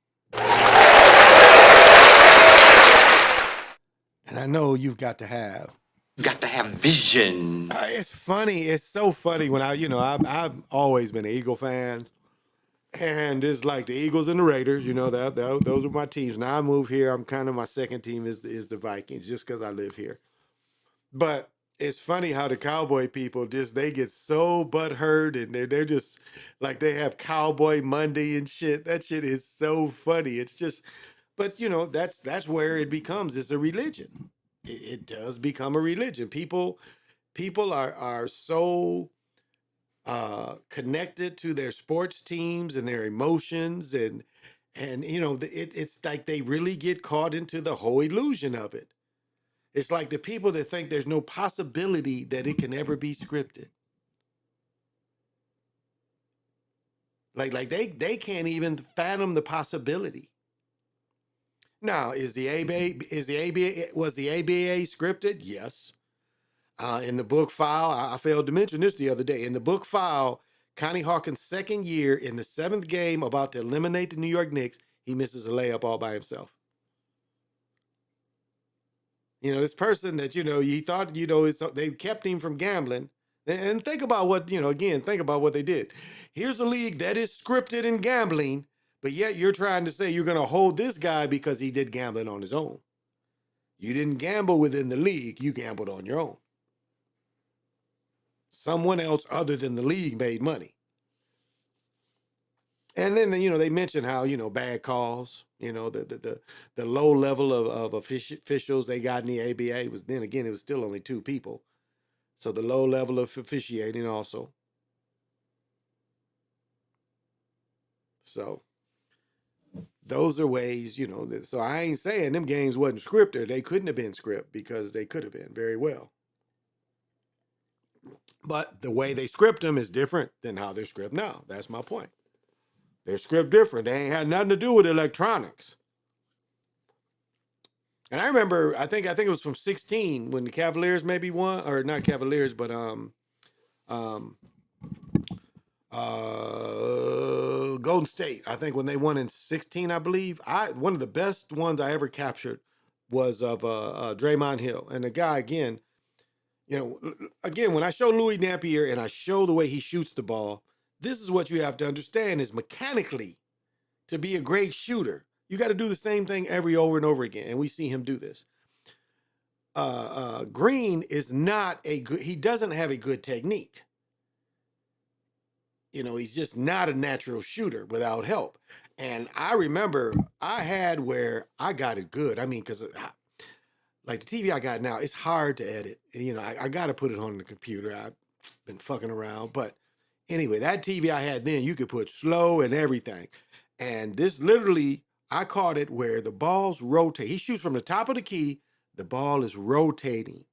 Speaker 1: And I know you've got to have
Speaker 17: vision.
Speaker 1: It's funny. It's so funny when I've always been an Eagle fan, and it's like the Eagles and the Raiders. Those are my teams. Now I move here. I'm kind of my second team is the Vikings, just because I live here. But it's funny how the Cowboy people they get so butthurt, and they're just like they have Cowboy Monday and shit. That shit is so funny. It's just, but that's where it becomes. It's a religion. It does become a religion. People are so connected to their sports teams and their emotions, and it's like they really get caught into the whole illusion of it. It's like the people that think there's no possibility that it can ever be scripted. Like they can't even fathom the possibility. Now, was the ABA scripted? Yes. In the book file, I failed to mention this the other day. In the book file, Connie Hawkins' second year in the 7th game, about to eliminate the New York Knicks, he misses a layup all by himself. This person that, he thought, they kept him from gambling. And think about what, think about what they did. Here's a league that is scripted in gambling, but yet you're trying to say you're going to hold this guy because he did gambling on his own. You didn't gamble within the league, you gambled on your own. Someone else other than the league made money. And then, they mentioned how, bad calls, the low level of officials they got in the ABA was, then again, it was still only 2 people. So the low level of officiating also. So those are ways, so I ain't saying them games wasn't scripted. They couldn't have been scripted because they could have been very well. But the way they script them is different than how they're scripted now. That's my point. They're script different. They ain't had nothing to do with electronics. And I remember, I think it was from 16 when the Cavaliers maybe won, or not Cavaliers, but Golden State. I think when they won in 16, I believe. One of the best ones I ever captured was of Draymond Hill. And the guy, again, when I show Louis Napier and I show the way he shoots the ball, this is what you have to understand is mechanically, to be a great shooter, you got to do the same thing over and over again. And we see him do this. Green is not he doesn't have a good technique. He's just not a natural shooter without help. And I remember I had where I got it good. I mean, because like the TV I got now, it's hard to edit. I got to put it on the computer. I've been fucking around. But anyway, that TV I had then, you could put slow and everything. And this literally, I caught it where the balls rotate. He shoots from the top of the key. The ball is rotating.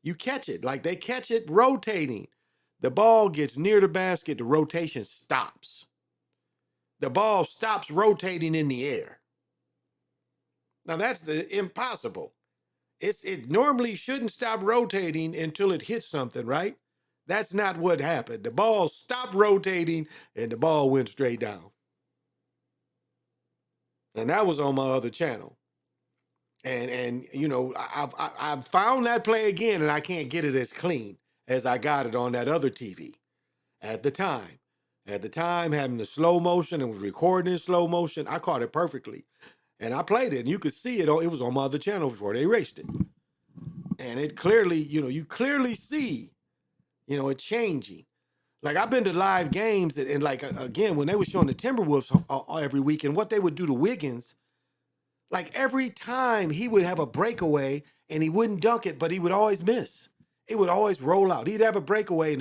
Speaker 1: You catch it. Like they catch it rotating. The ball gets near the basket, the rotation stops. The ball stops rotating in the air. Now that's impossible. It normally shouldn't stop rotating until it hits something, right? That's not what happened. The ball stopped rotating and the ball went straight down. And that was on my other channel. And I've found that play again and I can't get it as clean as I got it on that other TV at the time. At the time, having the slow motion and was recording in slow motion, I caught it perfectly. And I played it, and you could see it. It was on my other channel before they erased it. And it clearly, you clearly see, it changing. Like I've been to live games, and like again, when they were showing the Timberwolves every week, and what they would do to Wiggins, like every time he would have a breakaway and he wouldn't dunk it, but he would always miss. It would always roll out. He'd have a breakaway,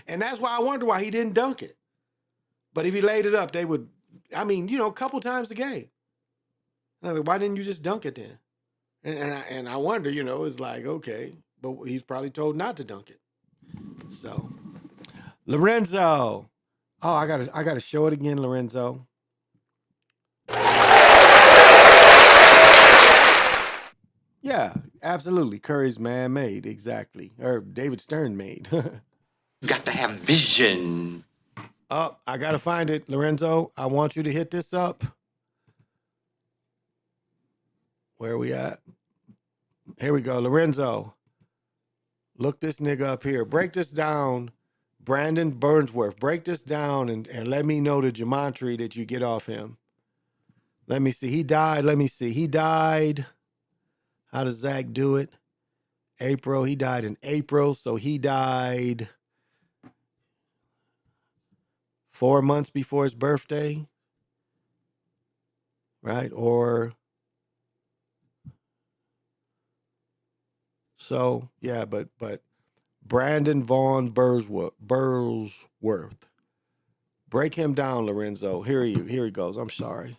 Speaker 1: and that's why I wonder why he didn't dunk it. But if he laid it up, they would, a couple times a game. Like, why didn't you just dunk it then? And I wonder, it's like, okay, but he's probably told not to dunk it. So, Lorenzo. Oh, I gotta show it again, Lorenzo. Yeah, absolutely. Curry's man-made, exactly. Or David Stern made.
Speaker 17: Got to have vision.
Speaker 1: Oh, I gotta find it, Lorenzo. I want you to hit this up. Where are we at? Here we go, Lorenzo. Look this nigga up here. Break this down, Brandon Burnsworth. Break this down and let me know the gematria that you get off him. Let me see. He died. Let me see. He died. How does Zach do it? April. He died in April. So he died 4 months before his birthday. Right? Or so, yeah, but Brandon Vaughn Burnsworth. Break him down, Lorenzo. Here he goes. I'm sorry.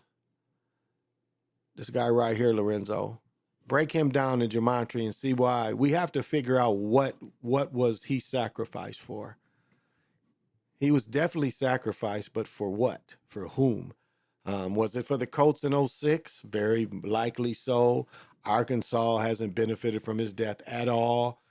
Speaker 1: This guy right here, Lorenzo. Break him down in gematria and see why. We have to figure out what was he sacrificed for. He was definitely sacrificed, but for what? For whom? Was it for the Colts in 06? Very likely so. Arkansas hasn't benefited from his death at all.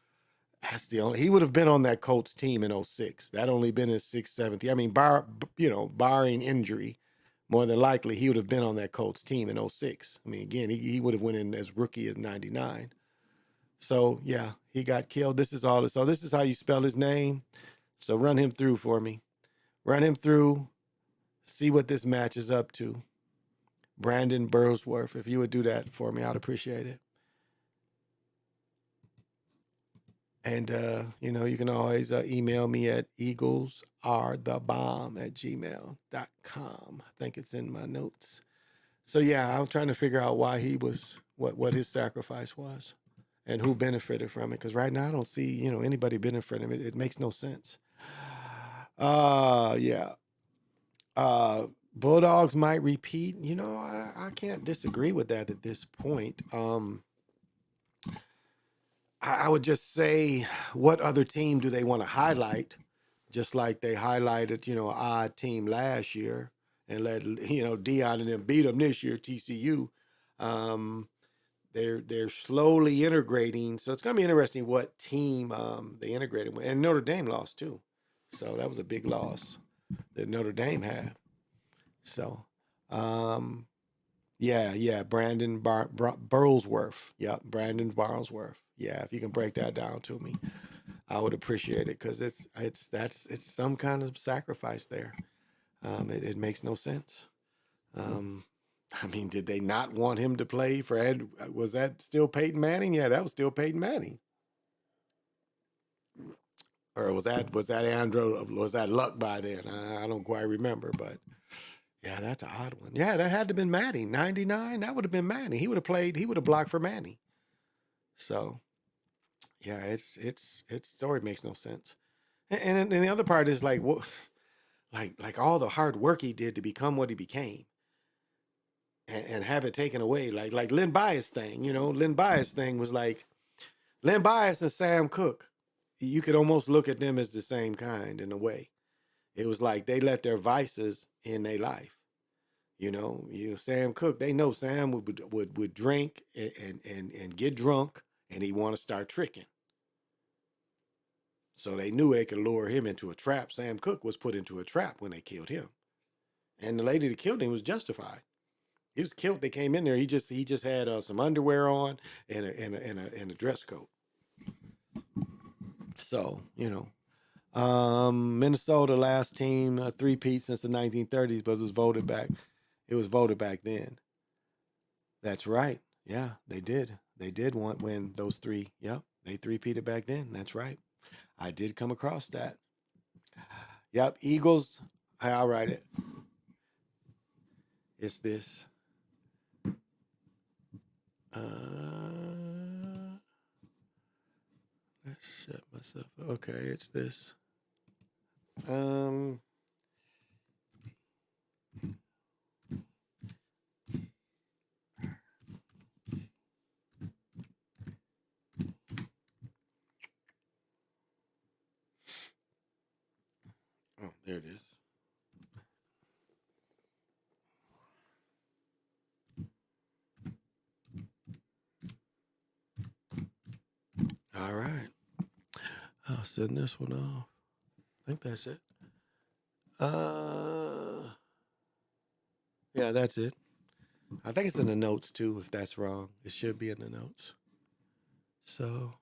Speaker 1: That's the only. He would have been on that Colts team in 06. That only been his 6th, 7th year. I mean, barring injury, more than likely he would have been on that Colts team in 06. I mean, again, he would have went in as rookie as 99. So yeah, he got killed. This is all. So this is how you spell his name. So run him through for me. Run him through. See what this match is up to. Brandon Burnsworth. If you would do that for me, I'd appreciate it. And, you can always email me at eaglesarethe bomb@gmail.com. I think it's in my notes. So, yeah, I'm trying to figure out why he was, what his sacrifice was and who benefited from it. Because right now I don't see, anybody benefiting from it. It makes no sense. Yeah. Bulldogs might repeat. I can't disagree with that at this point. I would just say, what other team do they want to highlight? Just like they highlighted, an odd team last year and let Dion and them beat them this year. TCU, they're slowly integrating, so it's gonna be interesting what team they integrated with. And Notre Dame lost too, so that was a big loss that Notre Dame had. So, yeah, Brandon Burlsworth. Yep, Brandon Barlsworth. Yeah, if you can break that down to me, I would appreciate it because it's some kind of sacrifice there. It makes no sense. I mean, did they not want him to play for Ed? Was that still Peyton Manning? Yeah, that was still Peyton Manning. Or was that Andrew? Was that Luck by then? I don't quite remember, but yeah, that's an odd one. Yeah, that had to have been Manning. 99, that would have been Manning. He would have played, he would have blocked for Manning. So yeah, it's story makes no sense. And the other part is like what like all the hard work he did to become what he became. And have it taken away. Like Len Bias thing, Len Bias thing was like Len Bias and Sam Cooke. You could almost look at them as the same kind in a way. It was like they let their vices in their life. Sam Cooke, they know Sam would drink and get drunk and he want to start tricking. So they knew they could lure him into a trap. Sam Cooke was put into a trap when they killed him. And the lady that killed him was justified. He was killed. They came in there. He just had some underwear on and a dress coat. So Minnesota last team three-peat since the 1930s, but it was voted back. It was voted back then. That's right. Yeah, they did. They did win those three. Yep, they three-peated back then. That's right. I did come across that. Yep, Eagles. I'll write it. It's this. Let's shut myself up. Okay, it's this. Oh, there it is. All right. I'll send this one off. I think that's it. Yeah, that's it. I think it's in the notes too. If that's wrong, it should be in the notes. So,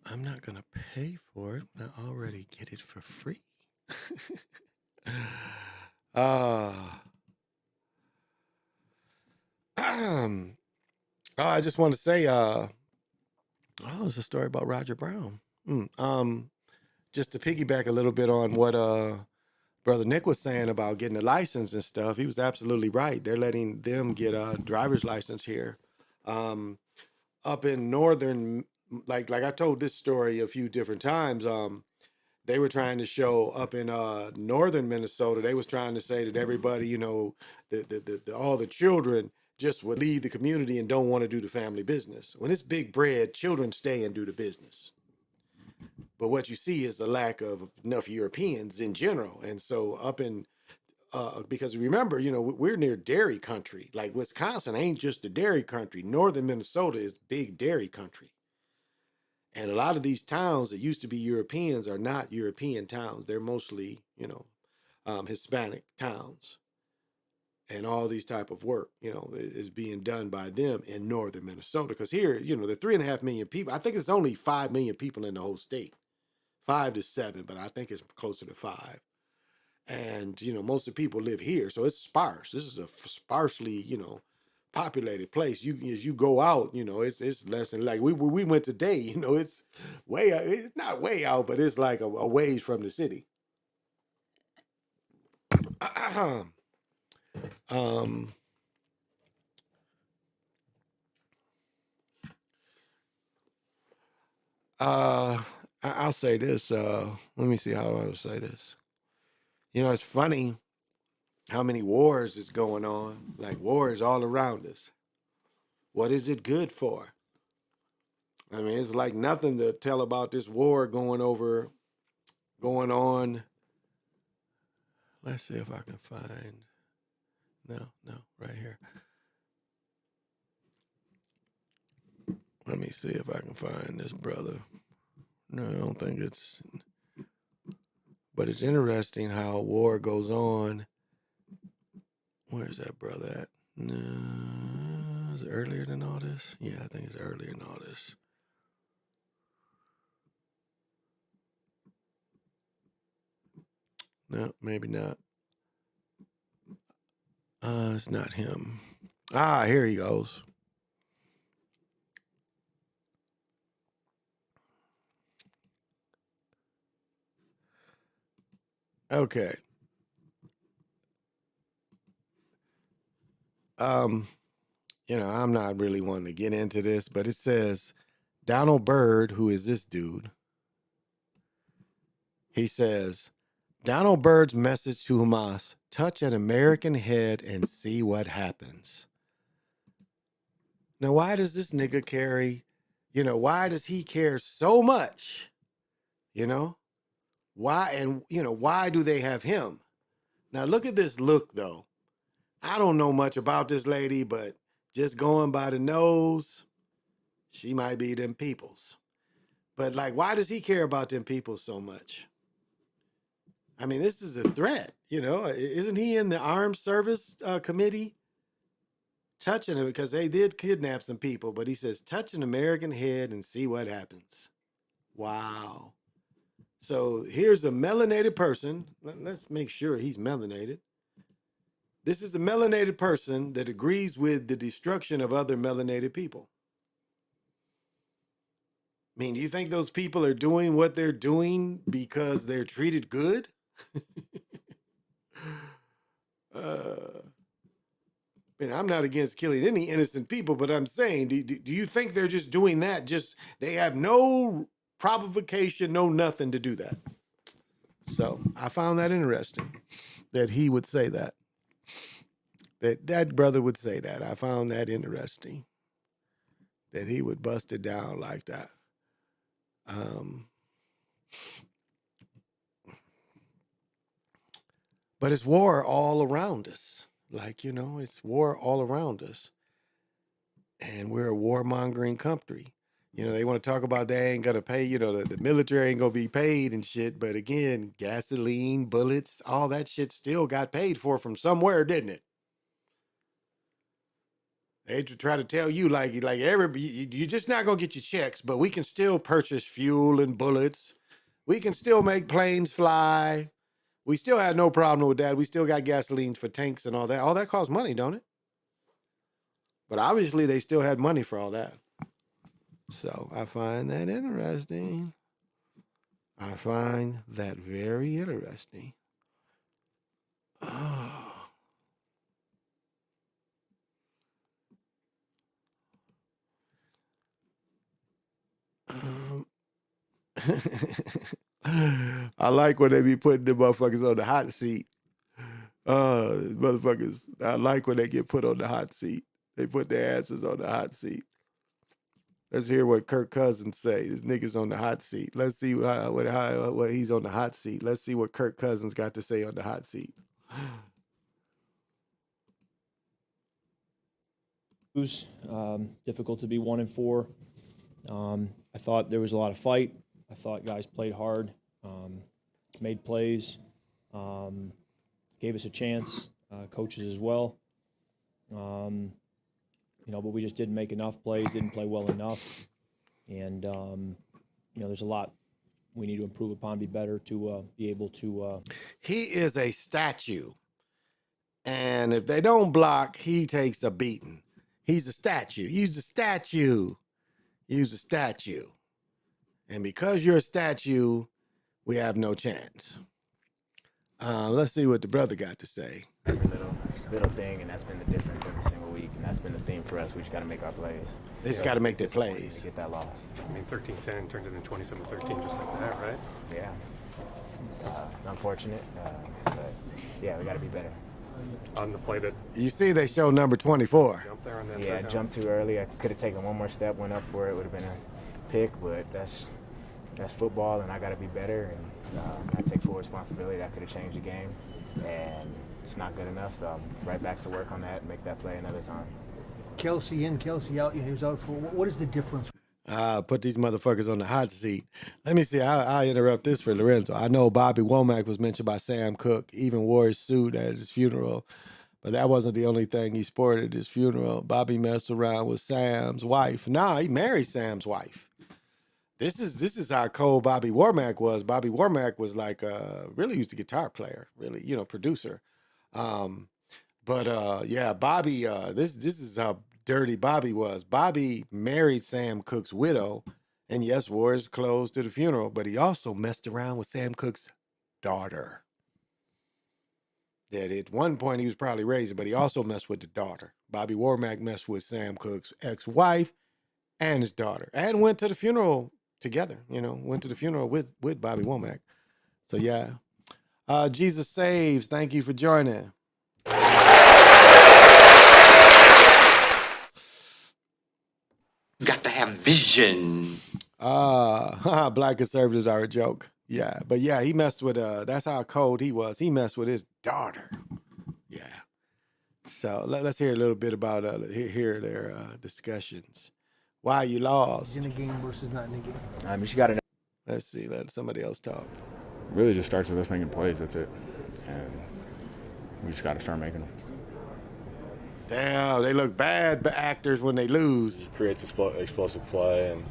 Speaker 1: I'm not gonna pay for it. I already get it for free. I just want to say, it's a story about Roger Brown. Just to piggyback a little bit on what Brother Nick was saying about getting a license and stuff, he was absolutely right. They're letting them get a driver's license here. Up in northern, like I told this story a few different times. They were trying to show up in northern Minnesota. They was trying to say that everybody, all the children just would leave the community and don't want to do the family business. When it's big bread, children stay and do the business. But what you see is a lack of enough Europeans in general. And so up in, because remember, we're near dairy country. Like Wisconsin ain't just a dairy country. Northern Minnesota is big dairy country. And a lot of these towns that used to be Europeans are not European towns. They're mostly, Hispanic towns. And all these type of work, is being done by them in northern Minnesota. Because here, the 3.5 million people, I think it's only 5 million people in the whole state. 5 to 7, but I think it's closer to 5. And, most of the people live here. So it's sparse. This is a sparsely, populated place. As you go out, it's less than like we went today. It's it's not way out, but it's like a ways from the city. I'll say this. Let me see how I would say this. It's funny how many wars is going on. Like wars all around us. What is it good for? I mean, it's like nothing to tell about this war going on. Let's see if I can find. No, right here. Let me see if I can find this brother. No, I don't think it's. But it's interesting how war goes on. Where's that brother at? No, is it earlier than all this? Yeah, I think it's earlier than all this. No, maybe not. It's not him. Here he goes. Okay. I'm not really wanting to get into this, but it says Donald Byrd, who is this dude, he says, Donald Byrd's message to Hamas, touch an American head and see what happens. Now, why does this nigga carry, why does he care so much? Why, and, why do they have him? Now, look at this look, though. I don't know much about this lady, but just going by the nose, she might be them peoples. But, like, why does he care about them people so much? I mean, this is a threat, Isn't he in the Armed Service Committee? Touching him because they did kidnap some people, but he says, touch an American head and see what happens. Wow. So here's a melanated person. Let's make sure he's melanated. This is a melanated person that agrees with the destruction of other melanated people. I mean, do you think those people are doing what they're doing because they're treated good? I'm not against killing any innocent people, but I'm saying, do you think they're just doing that? Just they have no provocation, no nothing to do that. So I found that interesting that he would say that. That brother would say that. I found that interesting that he would bust it down like that. But it's war all around us. Like, it's war all around us. And we're a warmongering country. They want to talk about they ain't going to pay, the military ain't going to be paid and shit. But again, gasoline, bullets, all that shit still got paid for from somewhere, didn't it? They try to tell you like you're just not going to get your checks, but we can still purchase fuel and bullets. We can still make planes fly. We still had no problem with that. We still got gasoline for tanks and all that. All that costs money, don't it? But obviously they still had money for all that. So I find that interesting. I find that very interesting. Oh. I like when they be putting the motherfuckers on the hot seat. Motherfuckers, I like when they get put on the hot seat. They put their asses on the hot seat. Let's hear what Kirk Cousins say. This nigga's on the hot seat. Let's see what he's on the hot seat. Let's see what Kirk Cousins got to say on the hot seat.
Speaker 18: Difficult to be 1-4. I thought there was a lot of fight. I thought guys played hard, made plays, gave us a chance, coaches as well. But we just didn't make enough plays, didn't play well enough. And, there's a lot we need to improve upon, be better to be able to.
Speaker 1: He is a statue. And if they don't block, he takes a beating. He's a statue. Use a statue. Use a statue. And because you're a statue, we have no chance. Let's see what the brother got to say.
Speaker 19: Little thing, and that's been the difference every single week, and that's been the theme for us. We just got to make our plays.
Speaker 1: They just got to make their plays.
Speaker 19: To get that loss.
Speaker 20: I mean, 13-10 turned into 27-13 just like that, right?
Speaker 19: Yeah. Unfortunate, but yeah, we got to be better.
Speaker 20: On the play that
Speaker 1: you see, they show number 24.
Speaker 20: Jump there on that
Speaker 19: yeah, I jumped too early. I could have taken one more step, went up for it. Would have been a pick, but that's football, and I got to be better. And I take full responsibility. That could have changed the game, and it's not good enough. So I'm right back to work on that, make that play another time.
Speaker 21: Kelsey in, Kelsey out. He was out for. What is the difference?
Speaker 1: Put these motherfuckers on the hot seat. Let me see. I'll interrupt this for Lorenzo. I know Bobby Womack was mentioned by Sam Cooke, even wore his suit at his funeral, but that wasn't the only thing he sported at his funeral. Bobby messed around with Sam's wife. Nah, he married Sam's wife. This is how cold Bobby Womack was. Bobby Womack was like really he was a guitar player, really, producer. Yeah, Bobby, this is how dirty Bobby was. Bobby married Sam Cooke's widow, and yes, wore his clothes to the funeral, but he also messed around with Sam Cooke's daughter. That at one point he was probably raising, but he also messed with the daughter. Bobby Womack messed with Sam Cooke's ex-wife and his daughter, and went to the funeral together, went to the funeral with Bobby Womack. So yeah. Jesus Saves, thank you for joining.
Speaker 17: Got to have vision.
Speaker 1: Black conservatives are a joke. Yeah, but yeah, he messed with that's how cold he was. He messed with his daughter. Yeah. So let's hear a little bit about hear their discussions. Why you lost?
Speaker 21: In the game versus not in the game.
Speaker 19: You got to.
Speaker 1: Let's see. Let somebody else talk.
Speaker 22: Really, just starts with us making plays. That's it, and we just got to start making them.
Speaker 1: Damn, they look bad actors when they lose.
Speaker 23: He creates explosive play and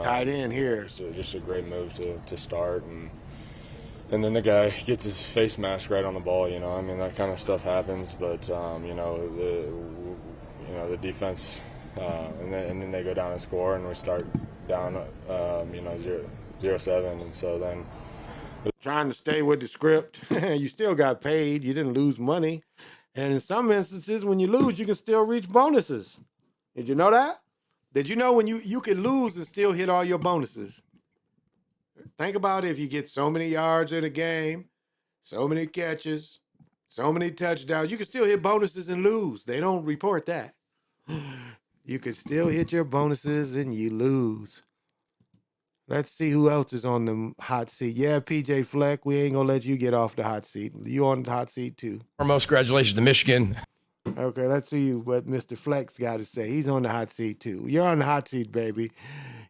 Speaker 1: tight end here.
Speaker 23: Just a great move to start, and then the guy gets his face mask right on the ball. I mean that kind of stuff happens, but the defense, and then they go down and score, and we start down 0-7, and so then.
Speaker 1: Trying to stay with the script. You still got paid. You didn't lose money. And in some instances, when you lose, you can still reach bonuses. Did you know that? Did you know when you can lose and still hit all your bonuses? Think about it. If you get so many yards in a game, so many catches, so many touchdowns, you can still hit bonuses and lose. They don't report that. You can still hit your bonuses and you lose. Let's see who else is on the hot seat. Yeah, PJ Fleck, we ain't going to let you get off the hot seat. You on the hot seat, too.
Speaker 24: Foremost, congratulations to Michigan.
Speaker 1: Okay, let's see what Mr. Fleck's got to say. He's on the hot seat, too. You're on the hot seat, baby.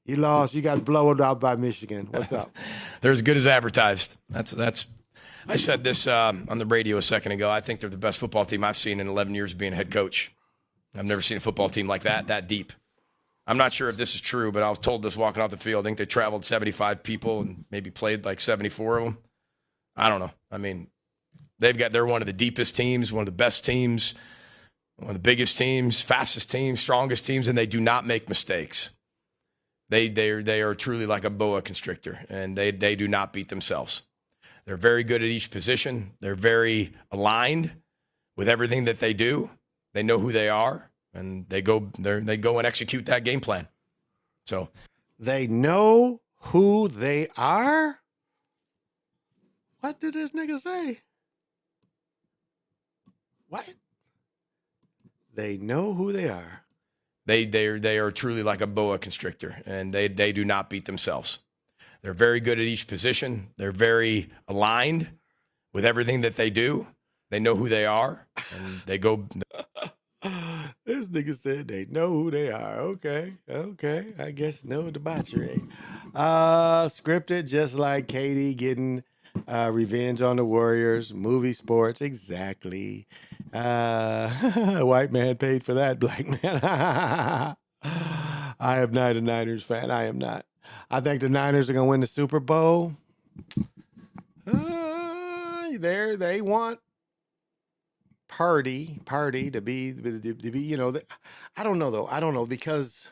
Speaker 1: You lost. You got blown out by Michigan. What's up?
Speaker 24: They're as good as advertised. That's. I said this on the radio a second ago. I think they're the best football team I've seen in 11 years of being a head coach. I've never seen a football team like that deep. I'm not sure if this is true, but I was told this walking off the field. I think they traveled 75 people and maybe played like 74 of them. I don't know. I mean, they're one of the deepest teams, one of the best teams, one of the biggest teams, fastest teams, strongest teams, and they do not make mistakes. They are truly like a boa constrictor, and they do not beat themselves. They're very good at each position. They're very aligned with everything that they do. They know who they are. And they go and execute that game plan. So
Speaker 1: they know who they are? What did this nigga say? What? They know who they are.
Speaker 24: They are truly like a boa constrictor, and they do not beat themselves. They're very good at each position. They're very aligned with everything that they do. They know who they are, and they go.
Speaker 1: This nigga said they know who they are. Okay. I guess no debauchery. Scripted, just like Katie getting revenge on the Warriors. Movie sports, exactly. A white man paid for that, black man. I am not a Niners fan. I am not. I think the Niners are going to win the Super Bowl. They want Purdy to be you know. I don't know though. I don't know because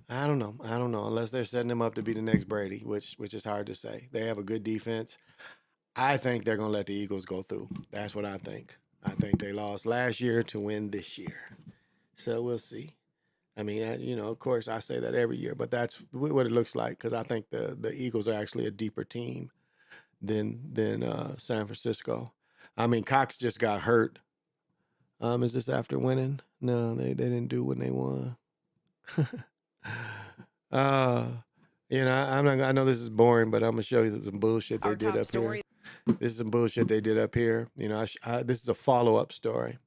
Speaker 1: I don't know. I don't know unless they're setting him up to be the next Brady, which is hard to say. They have a good defense. I think they're gonna let the Eagles go through. That's what I think. I think they lost last year to win this year, so we'll see. I mean, you know, of course, I say that every year, but that's what it looks like because I think the Eagles are actually a deeper team than San Francisco. I mean, Cox just got hurt. Is this after winning? No, they didn't do when they won. uh, you know, I'm not. I know this is boring, but I'm gonna show you some bullshit they did up here. This is some bullshit they did up here. You know, this is a follow-up story.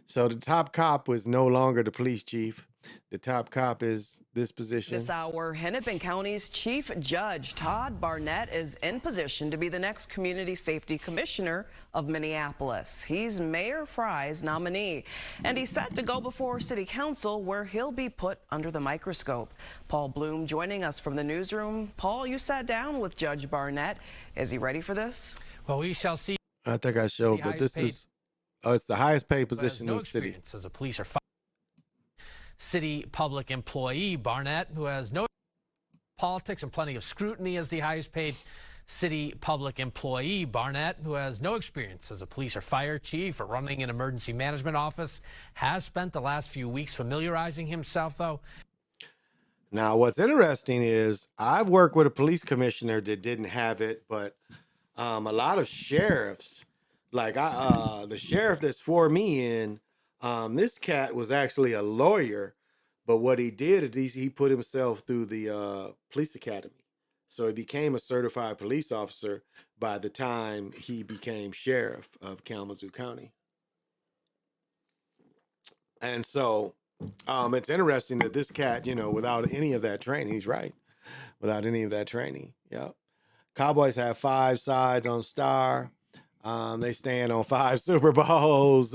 Speaker 1: So the top cop was no longer the police chief. The top cop is this position.
Speaker 4: This hour, Hennepin County's Chief Judge Todd Barnett is in position to be the next Community Safety Commissioner of Minneapolis. He's Mayor Fry's nominee, and he's set to go before City Council, where he'll be put under the microscope. Paul Bloom joining us from the newsroom. Paul, you sat down with Judge Barnett. Is he ready for this?
Speaker 5: Well, we shall see.
Speaker 1: I think I showed, but this is it's the highest paid position in the city.
Speaker 5: As a police or city public employee, Barnett, who has no politics and plenty of scrutiny as the highest paid city public employee. Barnett, who has no experience as a police or fire chief or running an emergency management office, has spent the last few weeks familiarizing himself, though.
Speaker 1: Now, what's interesting is I've worked with a police commissioner that didn't have it, but a lot of sheriffs, like the sheriff that's for me in, this cat was actually a lawyer, but what he did is he put himself through the police academy. So he became a certified police officer by the time he became sheriff of Kalamazoo County. And so it's interesting that this cat, you know, without any of that training, he's right, without any of that training. Yep. Cowboys have 5 sides on Star. They stand on 5 Super Bowls.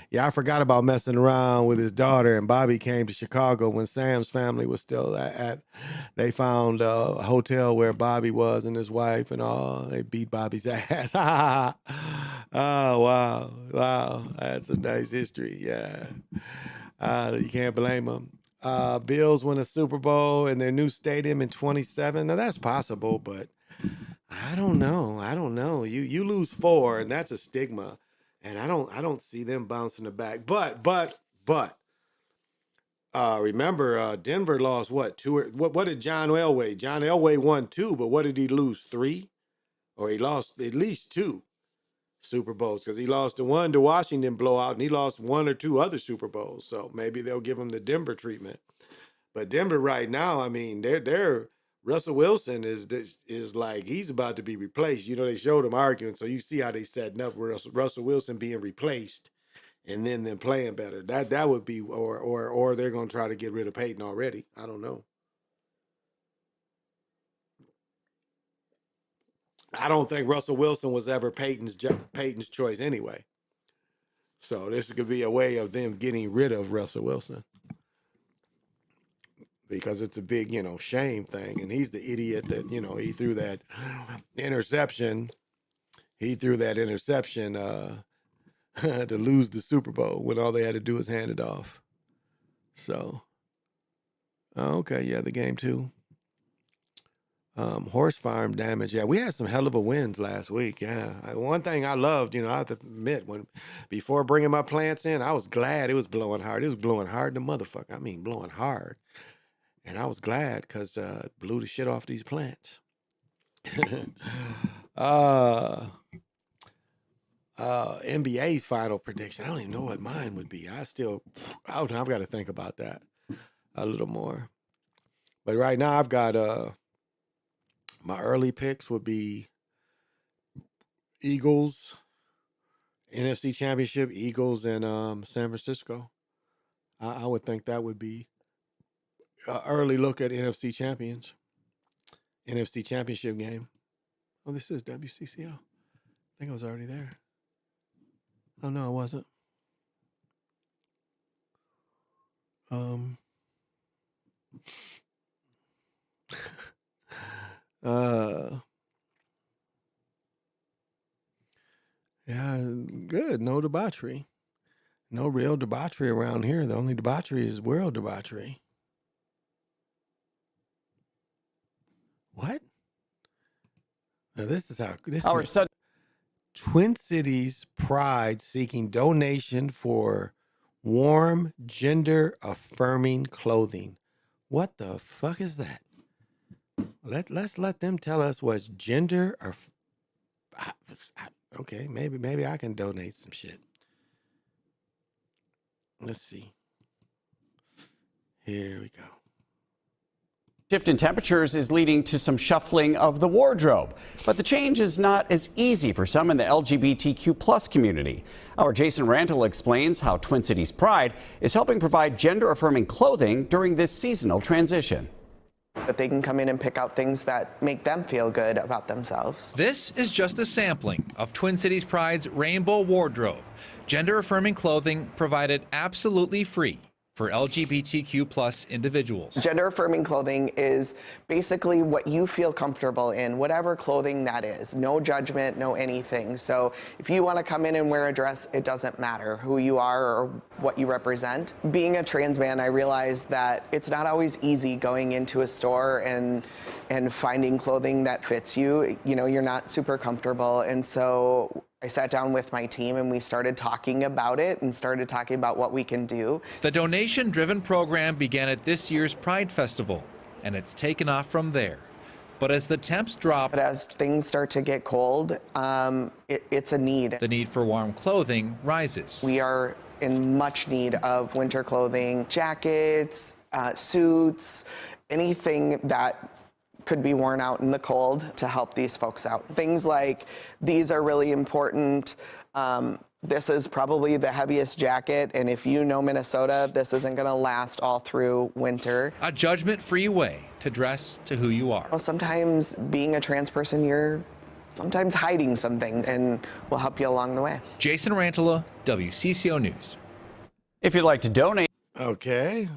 Speaker 1: Yeah, I forgot about messing around with his daughter, and Bobby came to Chicago when Sam's family was still at they found a hotel where Bobby was and his wife and all. They beat Bobby's ass. Oh, wow. That's a nice history. Yeah. You can't blame them. Bills win a Super Bowl in their new stadium in 27. Now that's possible, but I don't know. You lose 4, and that's a stigma. And I don't see them bouncing it back. But remember, Denver lost what 2? What did John Elway? John Elway won 2, but what did he lose 3? Or he lost at least 2 Super Bowls because he lost the one to Washington blowout, and he lost 1 or 2 other Super Bowls. So maybe they'll give him the Denver treatment. But Denver right now, I mean, they're Russell Wilson is like he's about to be replaced. You know, they showed him arguing, so you see how they setting up Russell Wilson being replaced, and then them playing better. That would be, or they're gonna try to get rid of Peyton already. I don't know. I don't think Russell Wilson was ever Peyton's choice anyway. So this could be a way of them getting rid of Russell Wilson. Because it's a big, you know, shame thing. And he's the idiot that, you know, he threw that interception. To lose the Super Bowl when all they had to do was hand it off. So, okay, yeah, the game too. Horse farm damage. Yeah, we had some hell of a wins last week. Yeah, one thing I loved, you know, I have to admit, before bringing my plants in, I was glad it was blowing hard. It was blowing hard, the motherfucker. I mean, blowing hard. And I was glad because it blew the shit off these plants. NBA's final prediction. I don't even know what mine would be. I've got to think about that a little more. But right now I've got my early picks would be Eagles, NFC Championship, Eagles and San Francisco. I would think that would be early look at NFC Championship game. Oh, this is WCCO. I think I was already there. Oh, no, I wasn't. Yeah, good. No debauchery. No real debauchery around here. The only debauchery is world debauchery. What? Now this is how this
Speaker 8: Our
Speaker 1: makes
Speaker 8: son.
Speaker 1: Twin Cities Pride seeking donation for warm gender affirming clothing. What the fuck is that? Let's let them tell us what's gender or okay, maybe I can donate some shit. Let's see. Here we go.
Speaker 8: Shift in temperatures is leading to some shuffling of the wardrobe, but the change is not as easy for some in the LGBTQ plus community. Our Jason Randall explains how Twin Cities Pride is helping provide gender-affirming clothing during this seasonal transition.
Speaker 9: That they can come in and pick out things that make them feel good about themselves.
Speaker 10: This is just a sampling of Twin Cities Pride's rainbow wardrobe. Gender-affirming clothing provided absolutely free for LGBTQ plus individuals.
Speaker 9: Gender affirming clothing is basically what you feel comfortable in, whatever clothing that is. No judgment, no anything. So if you want to come in and wear a dress, it doesn't matter who you are or what you represent. Being a trans man, I realized that it's not always easy going into a store and finding clothing that fits you. You know, you're not super comfortable. And so I sat down with my team and we started talking about it and started talking about what we can do.
Speaker 10: The donation-driven program began at this year's Pride Festival, and it's taken off from there. But as the temps drop,
Speaker 9: But as things start to get cold, it's a need.
Speaker 10: the need for warm clothing rises.
Speaker 9: We are in much need of winter clothing, jackets, suits, anything that could be worn out in the cold to help these folks out. Things like these are really important. This is probably the heaviest jacket, and if you know Minnesota, this isn't gonna last all through winter.
Speaker 10: A judgment-free way to dress to who you are.
Speaker 9: Sometimes being a trans person, you're sometimes hiding some things, and we'll help you along the way.
Speaker 10: Jason Rantala, WCCO News.
Speaker 8: If you'd like to donate.
Speaker 1: Okay,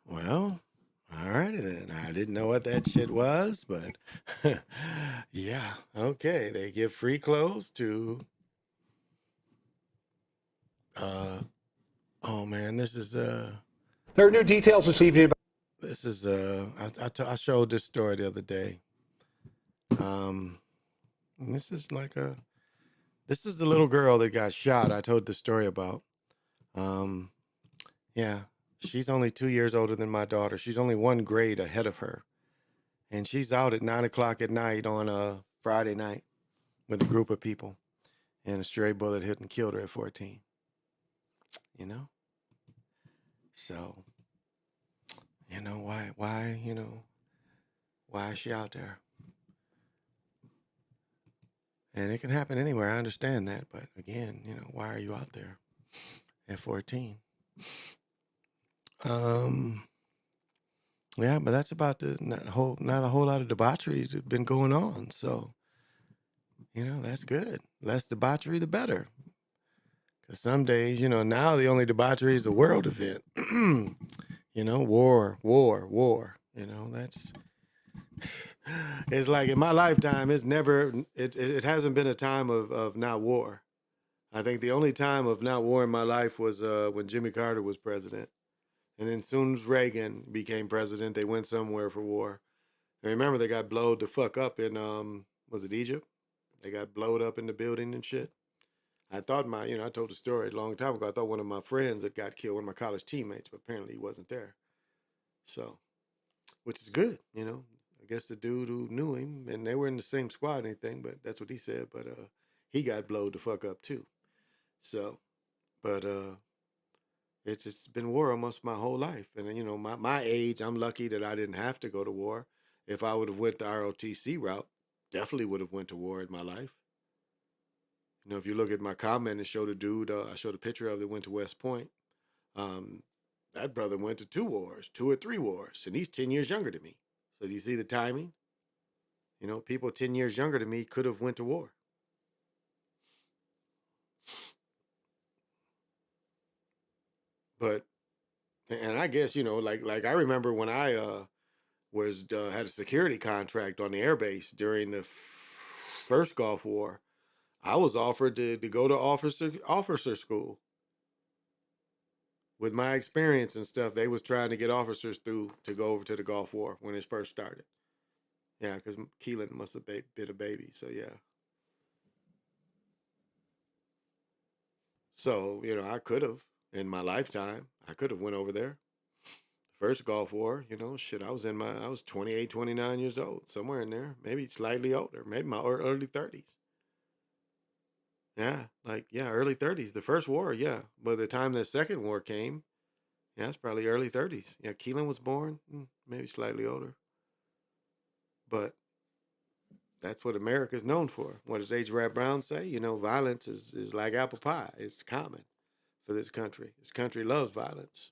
Speaker 1: well, all righty then. I didn't know what that shit was, but yeah, okay. They give free clothes to, oh man, this is,
Speaker 21: There are new details this evening about.
Speaker 1: this is, I showed this story the other day. This is like this is the little girl that got shot. I told the story about. Yeah. She's only 2 years older than my daughter. She's only one grade ahead of her. And she's out at 9 o'clock at night on a Friday night with a group of people. And a stray bullet hit and killed her at 14. You know? So, you know, why is she out there? And it can happen anywhere. I understand that. But again, why are you out there at 14? Yeah, but that's about not a whole lot of debauchery that's been going on. So, that's good. Less debauchery, the better. Because some days, now the only debauchery is a world event. War. That's, it's like in my lifetime, it hasn't been a time of not war. I think the only time of not war in my life was when Jimmy Carter was president. And then as soon as Reagan became president, they went somewhere for war. And remember, they got blowed the fuck up in, was it Egypt? They got blowed up in the building and shit. I thought I told the story a long time ago. I thought one of my friends that got killed, one of my college teammates, but apparently he wasn't there. So, which is good, I guess the dude who knew him, and they were in the same squad and anything, but that's what he said. But he got blowed the fuck up too. So, but it's been war almost my whole life. And, my age, I'm lucky that I didn't have to go to war. If I would have went the ROTC route, definitely would have went to war in my life. If you look at my comment and show the dude, I showed a picture of that went to West Point. That brother went to 2 wars, 2 or 3 wars, and he's 10 years younger than me. So do you see the timing? People 10 years younger than me could have went to war. But, and I guess, like I remember when I had a security contract on the air base during the first Gulf War. I was offered to go to officer school. With my experience and stuff, they was trying to get officers through to go over to the Gulf War when it first started. Yeah, because Keelan must have been a baby, so yeah. So, I could have, in my lifetime, I could have went over there. First Gulf War, shit, I was 28, 29 years old, somewhere in there, maybe slightly older, maybe my early 30s. Yeah, early 30s. The first war, yeah. By the time the second war came, yeah, it's probably early 30s. Yeah, Keelan was born, maybe slightly older. But that's what America's known for. What does H. Rap Brown say? Violence is like apple pie. It's common for this country. This country loves violence.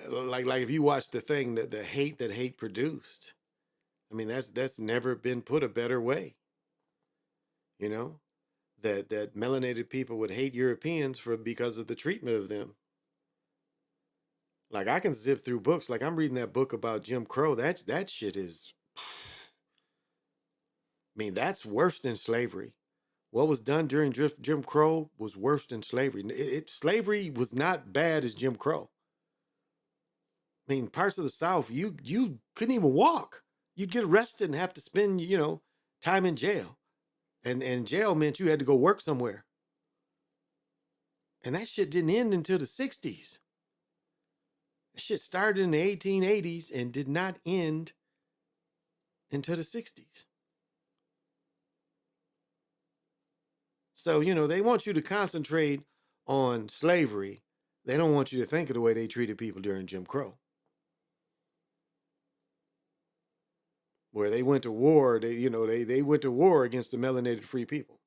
Speaker 1: Like if you watch the thing, that the hate that hate produced, I mean, that's never been put a better way. That melanated people would hate Europeans because of the treatment of them. Like I can zip through books. Like I'm reading that book about Jim Crow. That shit is, I mean, that's worse than slavery. What was done during Jim Crow was worse than slavery. Slavery was not bad as Jim Crow. I mean, parts of the South, you couldn't even walk. You'd get arrested and have to spend, time in jail. And jail meant you had to go work somewhere. And that shit didn't end until the 60s. That shit started in the 1880s and did not end until the 60s. So, they want you to concentrate on slavery. They don't want you to think of the way they treated people during Jim Crow. Where they went to war, they went to war against the melanated free people.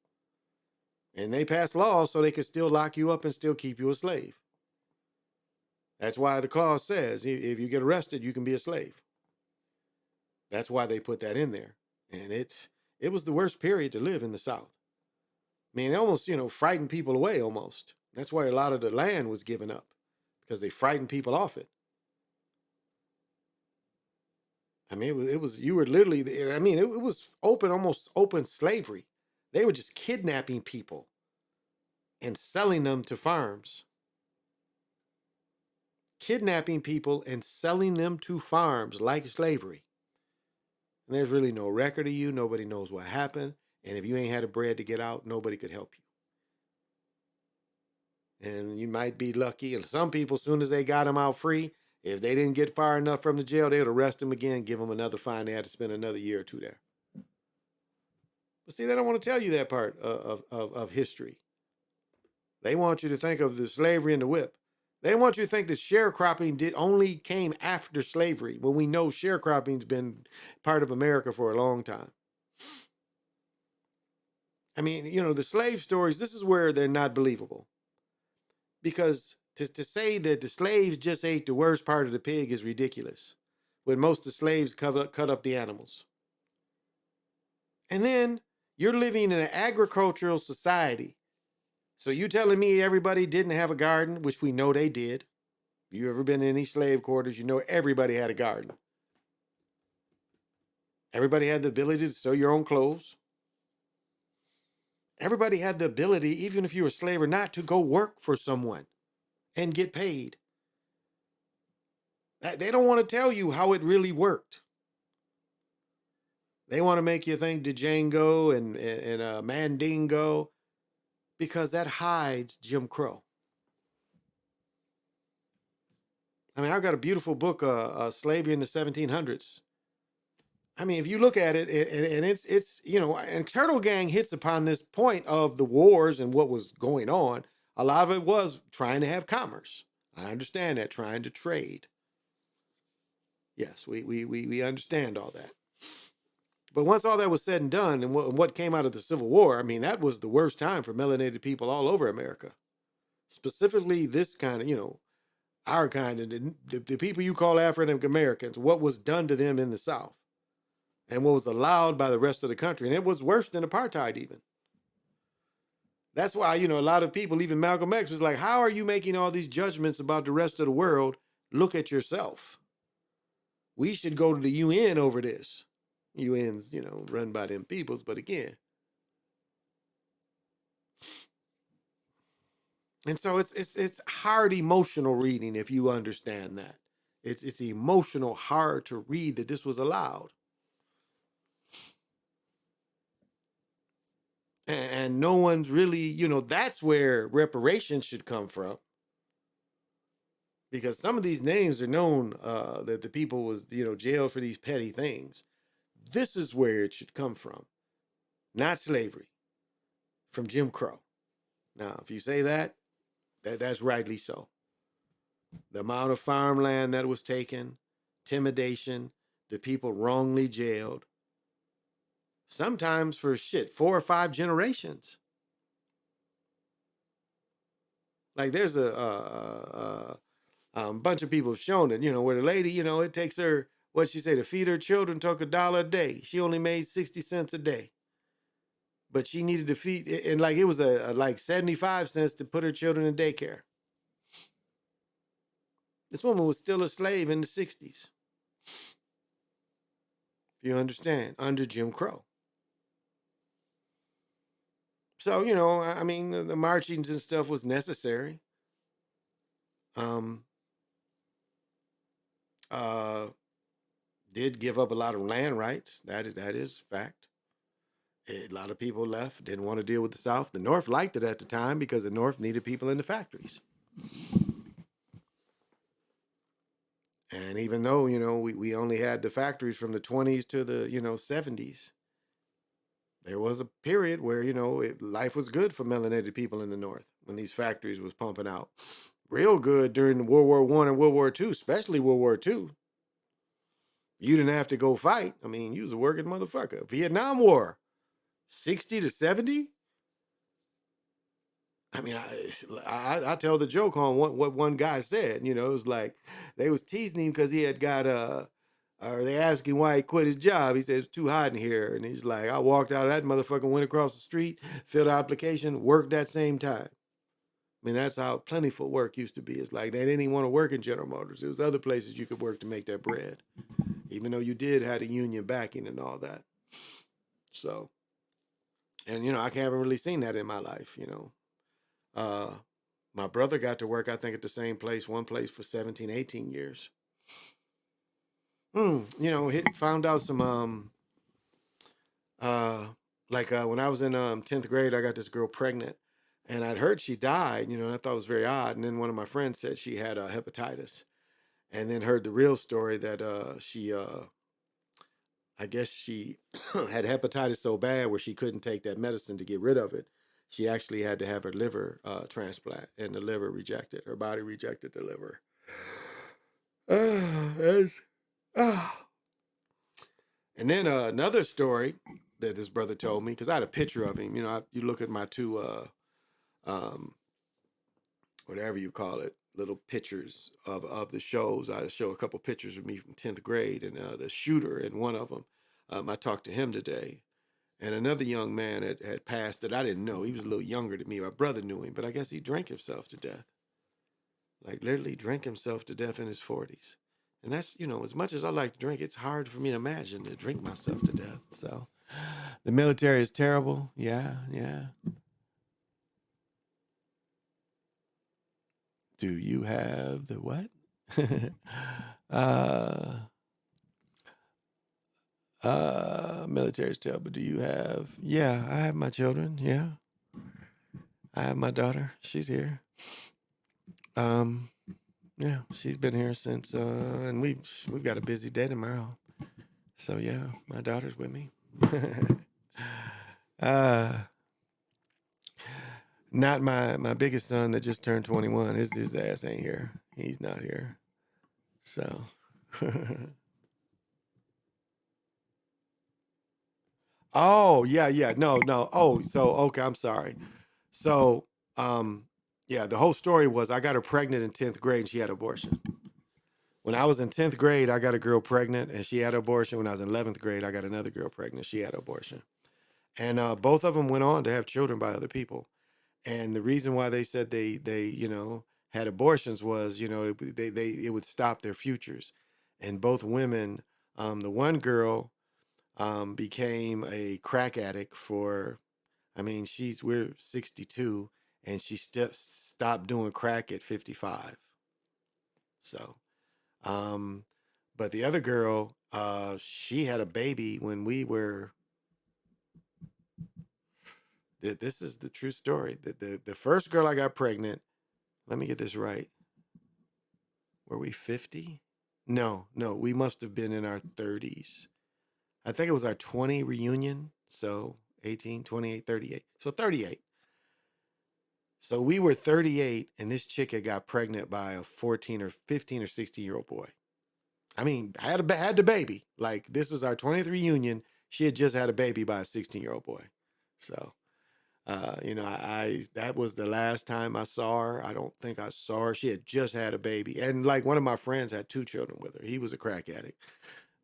Speaker 1: And they passed laws so they could still lock you up and still keep you a slave. That's why the clause says if you get arrested, you can be a slave. That's why they put that in there. And it was the worst period to live in the South. I mean, they almost, frightened people away almost. That's why a lot of the land was given up, because they frightened people off it. I mean, it was you were literally, it was almost open slavery. They were just kidnapping people and selling them to farms. Kidnapping people and selling them to farms like slavery. And there's really no record of you. Nobody knows what happened. And if you ain't had the bread to get out, nobody could help you. And you might be lucky. And some people, as soon as they got them out free, if they didn't get far enough from the jail, they would arrest them again, give them another fine. They had to spend another year or two there. But see, they don't want to tell you that part of history. They want you to think of the slavery and the whip. They want you to think that sharecropping only came after slavery, when we know sharecropping's been part of America for a long time. I mean, the slave stories, this is where they're not believable. Because to say that the slaves just ate the worst part of the pig is ridiculous, when most of the slaves cut up the animals. And then you're living in an agricultural society. So you telling me everybody didn't have a garden, which we know they did. If you ever been in any slave quarters, you know everybody had a garden. Everybody had the ability to sew your own clothes. Everybody had the ability, even if you were a slave or not, to go work for someone and get paid. They don't want to tell you how it really worked. They want to make you think Django and Mandingo, because that hides Jim Crow. I mean, I've got a beautiful book, Slavery in the 1700s. I mean, if you look at it, and it's and Turtle Gang hits upon this point of the wars and what was going on. A lot of it was trying to have commerce. I understand that, trying to trade. Yes, we understand all that. But once all that was said and done, and what came out of the Civil War, I mean, that was the worst time for melanated people all over America. Specifically, this kind of, our kind, and the people you call African Americans, what was done to them in the South. And what was allowed by the rest of the country. And it was worse than apartheid even. That's why, a lot of people, even Malcolm X, was like, how are you making all these judgments about the rest of the world? Look at yourself. We should go to the UN over this. UN's, run by them peoples, but again. And so it's hard emotional reading if you understand that. It's emotional, hard to read that this was allowed. And no one's really, that's where reparations should come from. Because some of these names are known that the people was, jailed for these petty things. This is where it should come from. Not slavery. From Jim Crow. Now, if you say that's rightly so. The amount of farmland that was taken, intimidation, the people wrongly jailed. Sometimes for 4 or 5 generations. Like there's a bunch of people have shown it, where the lady, it takes her, what she say, to feed her children took $1 a day. She only made 60 cents a day. But she needed to feed, and like it was like 75 cents to put her children in daycare. This woman was still a slave in the 60s. If you understand, under Jim Crow. So, I mean, the marchings and stuff was necessary. Did give up a lot of land rights. That is fact. A lot of people left, didn't want to deal with the South. The North liked it at the time because the North needed people in the factories. And even though, we only had the factories from the 20s to the, 70s, there was a period where, life was good for melanated people in the North when these factories was pumping out. Real good during World War I and World War II, especially World War II. You didn't have to go fight. I mean, you was a working motherfucker. Vietnam War, 60 to 70? I mean, I tell the joke on what one guy said. It was like they was teasing him because he had got or they asked him why he quit his job. He said it's too hot in here, and he's like, I walked out of that motherfucker, went across the street, filled out application, worked that same time. I mean, that's how plentiful work used to be. It's like they didn't even want to work in General Motors. There was other places you could work to make that bread, even though you did have a union backing and all that. So, and I haven't really seen that in my life. My brother got to work, I think, at the same place, one place for 17, 18 years. Found out some, when I was in 10th grade, I got this girl pregnant, and I'd heard she died, and I thought it was very odd. And then one of my friends said she had hepatitis, and then heard the real story that I guess she had hepatitis so bad where she couldn't take that medicine to get rid of it. She actually had to have her liver transplant, and the liver rejected. Her body rejected the liver. And then another story that this brother told me, because I had a picture of him. You look at my two, whatever you call it, little pictures of the shows. I show a couple pictures of me from 10th grade, and the shooter in one of them. I talked to him today. And another young man had passed that I didn't know. He was a little younger than me. My brother knew him, but I guess he drank himself to death. Like literally drank himself to death in his 40s. And that's, as much as I like to drink, it's hard for me to imagine to drink myself to death. So the military is terrible. Yeah. Do you have the what? Military is terrible. Do you have? Yeah, I have my children. Yeah. I have my daughter. She's here. Yeah, she's been here since, and we've got a busy day tomorrow. So yeah, my daughter's with me. Not my biggest son that just turned 21. His ass ain't here. He's not here. So. Oh, yeah. No. Oh, so, okay, I'm sorry. So, yeah, the whole story was I got her pregnant in 10th grade and she had an abortion. When I was in 10th grade, I got a girl pregnant and she had an abortion. When I was in 11th grade, I got another girl pregnant. She had an abortion. And both of them went on to have children by other people. And the reason why they said they had abortions was, it would stop their futures. And both women, the one girl became a crack addict for, we're 62, and she stopped doing crack at 55. So, but the other girl, she had a baby when we were. This is the true story. The first girl I got pregnant. Let me get this right. Were we 50? No, we must have been in our 30s. I think it was our 20 reunion. So 18, 28, 38. So 38. So we were 38, and this chick had got pregnant by a 14 or 15 or 16-year-old boy. I had the baby. Like, this was our 20th reunion. She had just had a baby by a 16-year-old boy. So, that was the last time I saw her. I don't think I saw her. She had just had a baby. And like, one of my friends had 2 children with her. He was a crack addict.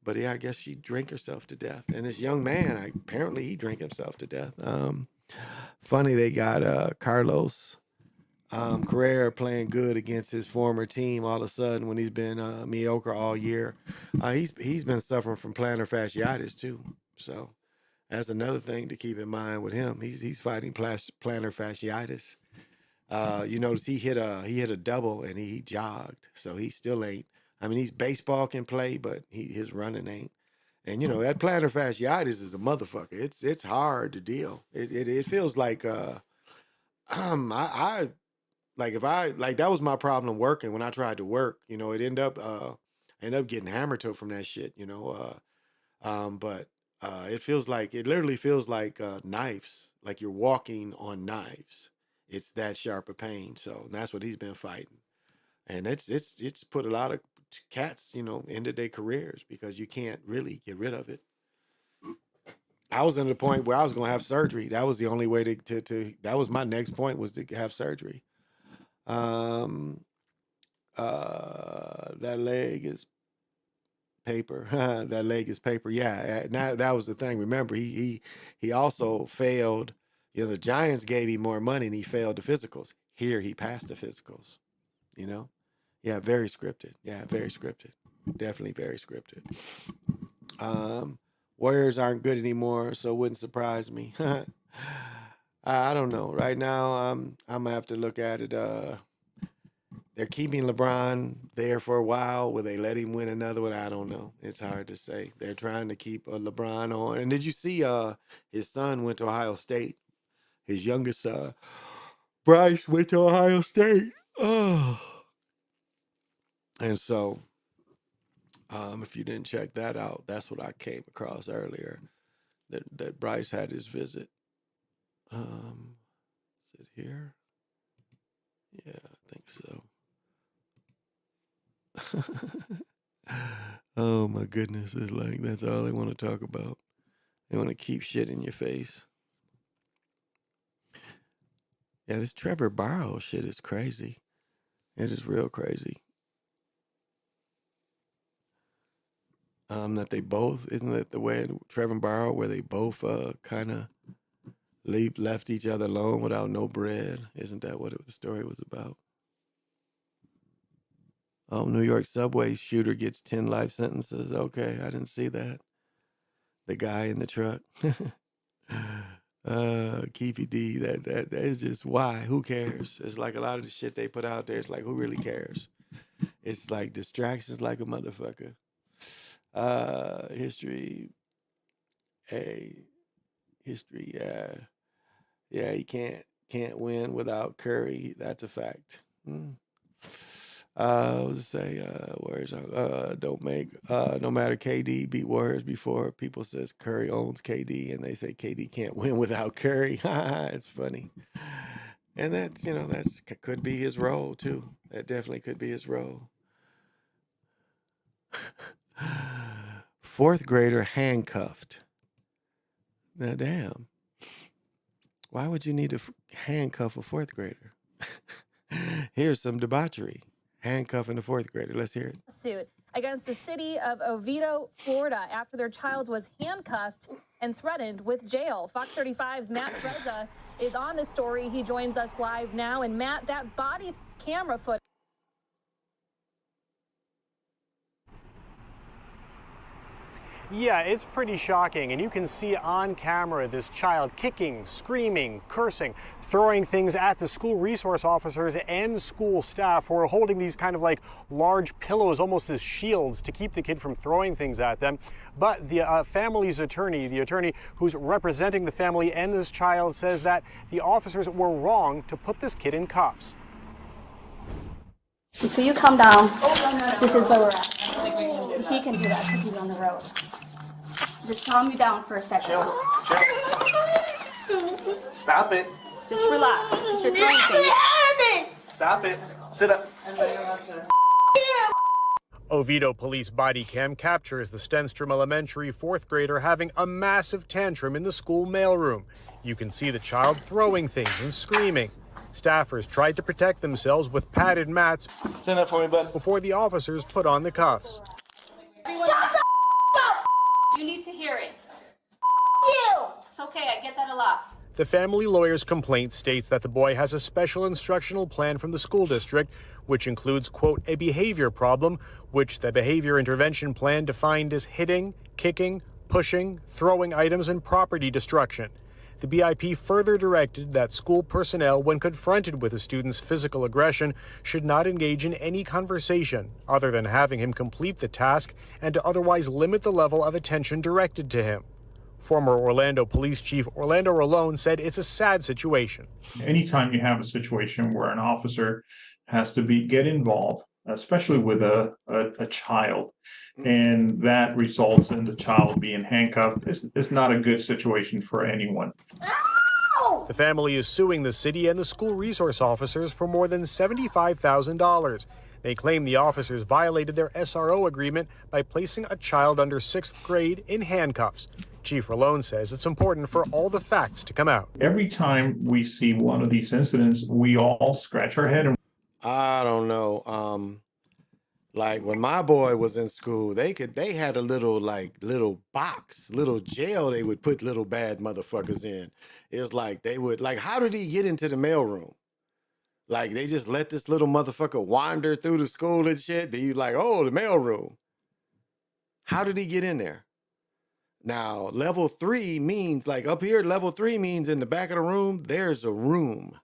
Speaker 1: But yeah, I guess she drank herself to death. And this young man, apparently he drank himself to death. Funny, they got Carlos Carrera playing good against his former team all of a sudden when he's been mediocre all year. He's been suffering from plantar fasciitis too. So that's another thing to keep in mind with him. He's fighting plantar fasciitis. You notice he hit a double and he jogged, so he still ain't. He's baseball can play, but his running ain't. And that plantar fasciitis is a motherfucker. It's hard to deal. It feels like I like if I like that was my problem working when I tried to work. It ended up I ended up getting hammer toe from that shit. But it literally feels like knives, like you're walking on knives. It's that sharp a pain. So that's what he's been fighting. And it's put a lot of cats, into their careers because you can't really get rid of it. I was at the point where I was going to have surgery. That was the only way to that was my next point, was to have surgery. That leg is paper. That leg is paper. Yeah, that was the thing. Remember, he also failed. The Giants gave him more money and he failed the physicals. Here, he passed the physicals. Yeah, very scripted. Yeah, very scripted. Definitely very scripted. Warriors aren't good anymore, so it wouldn't surprise me. I don't know. Right now, I'm gonna have to look at it. They're keeping LeBron there for a while. Will they let him win another one? I don't know. It's hard to say. They're trying to keep LeBron on. And did you see his son went to Ohio State? His youngest son, Bryce, went to Ohio State. Oh. And so, if you didn't check that out, that's what I came across earlier, that Bryce had his visit. Is it here? Yeah, I think so. Oh my goodness, it's like that's all they want to talk about. They want to keep shit in your face. Yeah, this Trevor Bauer shit is crazy. It is real crazy. That they both, isn't it the way in Trevor Bauer where they both kind of left each other alone without no bread? Isn't that what the story was about? Oh, New York subway shooter gets 10 life sentences. Okay, I didn't see that. The guy in the truck. Keefy D, that is just why. Who cares? It's like a lot of the shit they put out there. It's like, who really cares? It's like distractions like a motherfucker. History. Yeah, he can't win without Curry. That's a fact. Let's say Warriors don't make no matter KD beat Warriors before. People says Curry owns KD, and they say KD can't win without Curry. It's funny, and that's could be his role too. That definitely could be his role. 4th grader handcuffed. Now, damn. Why would you need to handcuff a 4th grader? Here's some debauchery. Handcuffing a 4th grader. Let's hear it.
Speaker 2: Suit against the city of Oviedo, Florida, after their child was handcuffed and threatened with jail. Fox 35's Matt Freza is on the story. He joins us live now. And Matt, that body camera footage.
Speaker 7: Yeah, it's pretty shocking, and you can see on camera this child kicking, screaming, cursing, throwing things at the school resource officers and school staff who are holding these kind of like large pillows almost as shields to keep the kid from throwing things at them. But the family's attorney, the attorney who's representing the family and this child, says that the officers were wrong to put this kid in cuffs.
Speaker 11: So you calm down. This is where we're at. He can do that because he's on the road. Just calm me down for a second.
Speaker 13: Chill. Stop it.
Speaker 11: Just relax. Just you're throwing things.
Speaker 13: Stop it. Sit up.
Speaker 7: Oviedo police body cam captures the Stenstrom Elementary fourth grader having a massive tantrum in the school mailroom. You can see the child throwing things and screaming. Staffers tried to protect themselves with padded mats.
Speaker 13: Stand up for me, bud.
Speaker 7: Before the officers put on the cuffs.
Speaker 11: You need to hear it. You. It's okay. I get that a lot.
Speaker 7: The family lawyer's complaint states that the boy has a special instructional plan from the school district, which includes, quote, a behavior problem, which the behavior intervention plan defined as hitting, kicking, pushing, throwing items, and property destruction. The BIP further directed that school personnel, when confronted with a student's physical aggression, should not engage in any conversation other than having him complete the task and to otherwise limit the level of attention directed to him. Former Orlando Police Chief Orlando Rolone said it's a sad situation.
Speaker 14: Anytime you have a situation where an officer has to get involved, especially with a child, and that results in the child being handcuffed, it's not a good situation for anyone.
Speaker 7: The family is suing the city and the school resource officers for more than $75,000. They claim the officers violated their SRO agreement by placing a child under 6th grade in handcuffs. Chief Rolone says it's important for all the facts to come out.
Speaker 14: Every time we see one of these incidents, we all scratch our head.
Speaker 1: I don't know. Like when my boy was in school, they had a little box, little jail they would put little bad motherfuckers in. It's like they would, like, how did he get into the mailroom? Like they just let this little motherfucker wander through the school and shit. He's like, oh, the mailroom. How did he get in there? Now, level 3 means, like up here, level 3 means in the back of the room, there's a room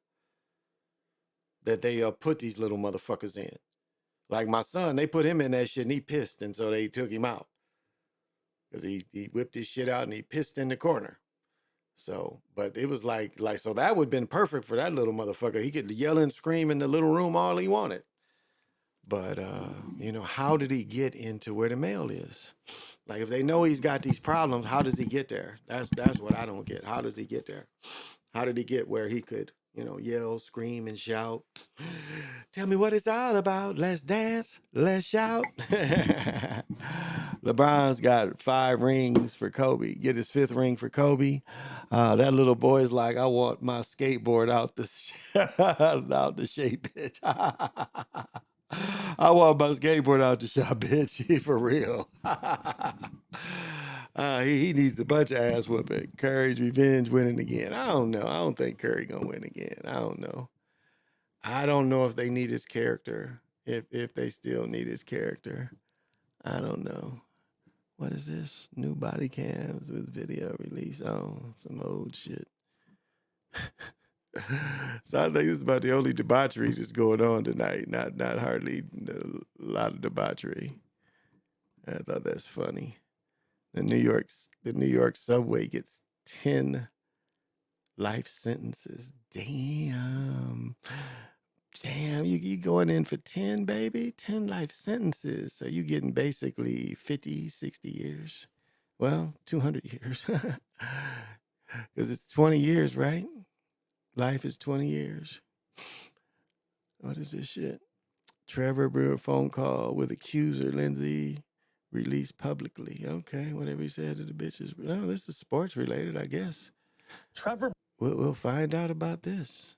Speaker 1: that they put these little motherfuckers in. Like my son, they put him in that shit and he pissed, and so they took him out. Because he whipped his shit out and he pissed in the corner. So, but it was like, so that would have been perfect for that little motherfucker. He could yell and scream in the little room all he wanted. But, how did he get into where the mail is? Like, if they know he's got these problems, how does he get there? That's what I don't get. How does he get there? How did he get where he could, yell, scream, and shout? Tell me what it's all about. Let's dance. Let's shout. LeBron's got 5 rings for Kobe. Get his 5th ring for Kobe. That little boy's like, I want my skateboard out the shape, bitch. I want my skateboard out the shop, bitch. He for real. He needs a bunch of ass whooping. Courage, revenge, winning again. I don't know. I don't think Curry gonna win again. I don't know. I don't know if they need his character. If they still need his character. I don't know. What is this? New body cams with video release. Oh, some old shit. So I think this is about the only debauchery that's going on tonight. Not hardly a lot of debauchery. I thought that's funny. The New York subway gets 10 life sentences. Damn, you going in for 10, baby? 10 life sentences. So you getting basically 50, 60 years. Well, 200 years. Because it's 20 years, right? Life is 20 years. What is this shit? Trevor Brewer phone call with accuser Lindsay released publicly. Okay, whatever he said to the bitches. No, this is sports related, I guess.
Speaker 7: Trevor.
Speaker 1: We'll find out about this.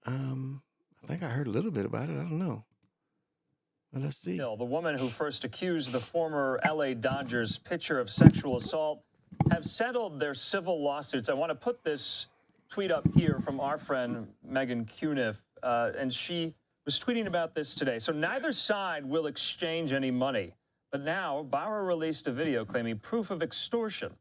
Speaker 1: I think I heard a little bit about it. I don't know. Well, let's see.
Speaker 7: The woman who first accused the former LA Dodgers pitcher of sexual assault
Speaker 3: have settled their civil lawsuits. I want to put this tweet up here from our friend Megan Cuniff, and she was tweeting about this today. So neither side will exchange any money, but now Bauer released a video claiming proof of extortion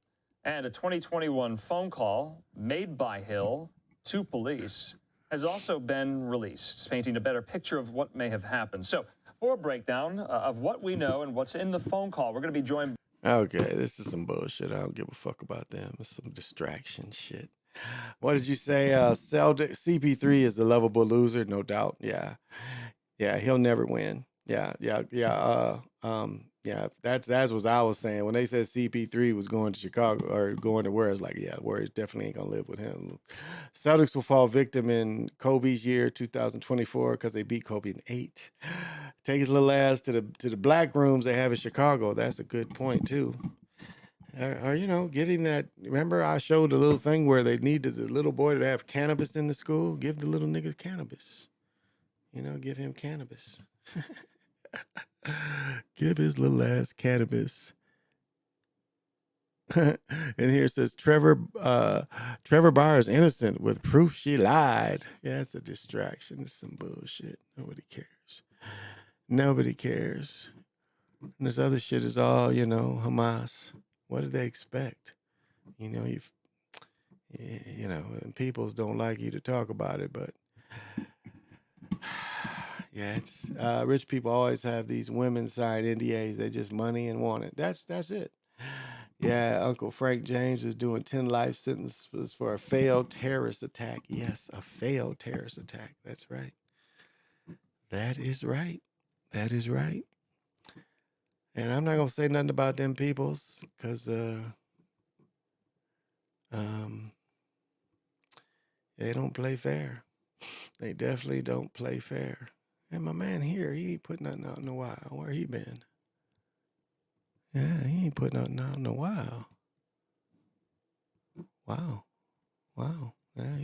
Speaker 3: and a 2021 phone call made by Hill to police has also been released, painting a better picture of what may have happened. So for a breakdown of what we know and what's in the phone call, we're going to be joined.
Speaker 1: Okay, this is some bullshit. I don't give a fuck about them. It's some distraction shit. What did you say? CP3 is the lovable loser, no doubt. Yeah, he'll never win. Yeah. That's what I was saying when they said CP3 was going to Chicago or going to Warriors. Like, yeah, Warriors definitely ain't gonna live with him. Celtics will fall victim in Kobe's year 2024 because they beat Kobe in 8. Take his little ass to the black rooms they have in Chicago. That's a good point too. Or give him that. Remember, I showed a little thing where they needed the little boy to have cannabis in the school. Give the little nigga cannabis. Give him cannabis. Give his little ass cannabis. And here it says Trevor Bauer is innocent with proof she lied. Yeah, it's a distraction. It's some bullshit. Nobody cares. Nobody cares. And this other shit is all, Hamas. What did they expect? And peoples don't like you to talk about it, but yeah, it's rich people always have these women sign NDAs. They just money and want it. That's it. Yeah, Uncle Frank James is doing 10 life sentences for a failed terrorist attack. Yes, a failed terrorist attack. That's right. That is right. That is right. And I'm not gonna say nothing about them peoples because they don't play fair. They definitely don't play fair. And my man here, he ain't put nothing out in a while. Where he been? Yeah, he ain't put nothing out in a while. Wow. Yeah,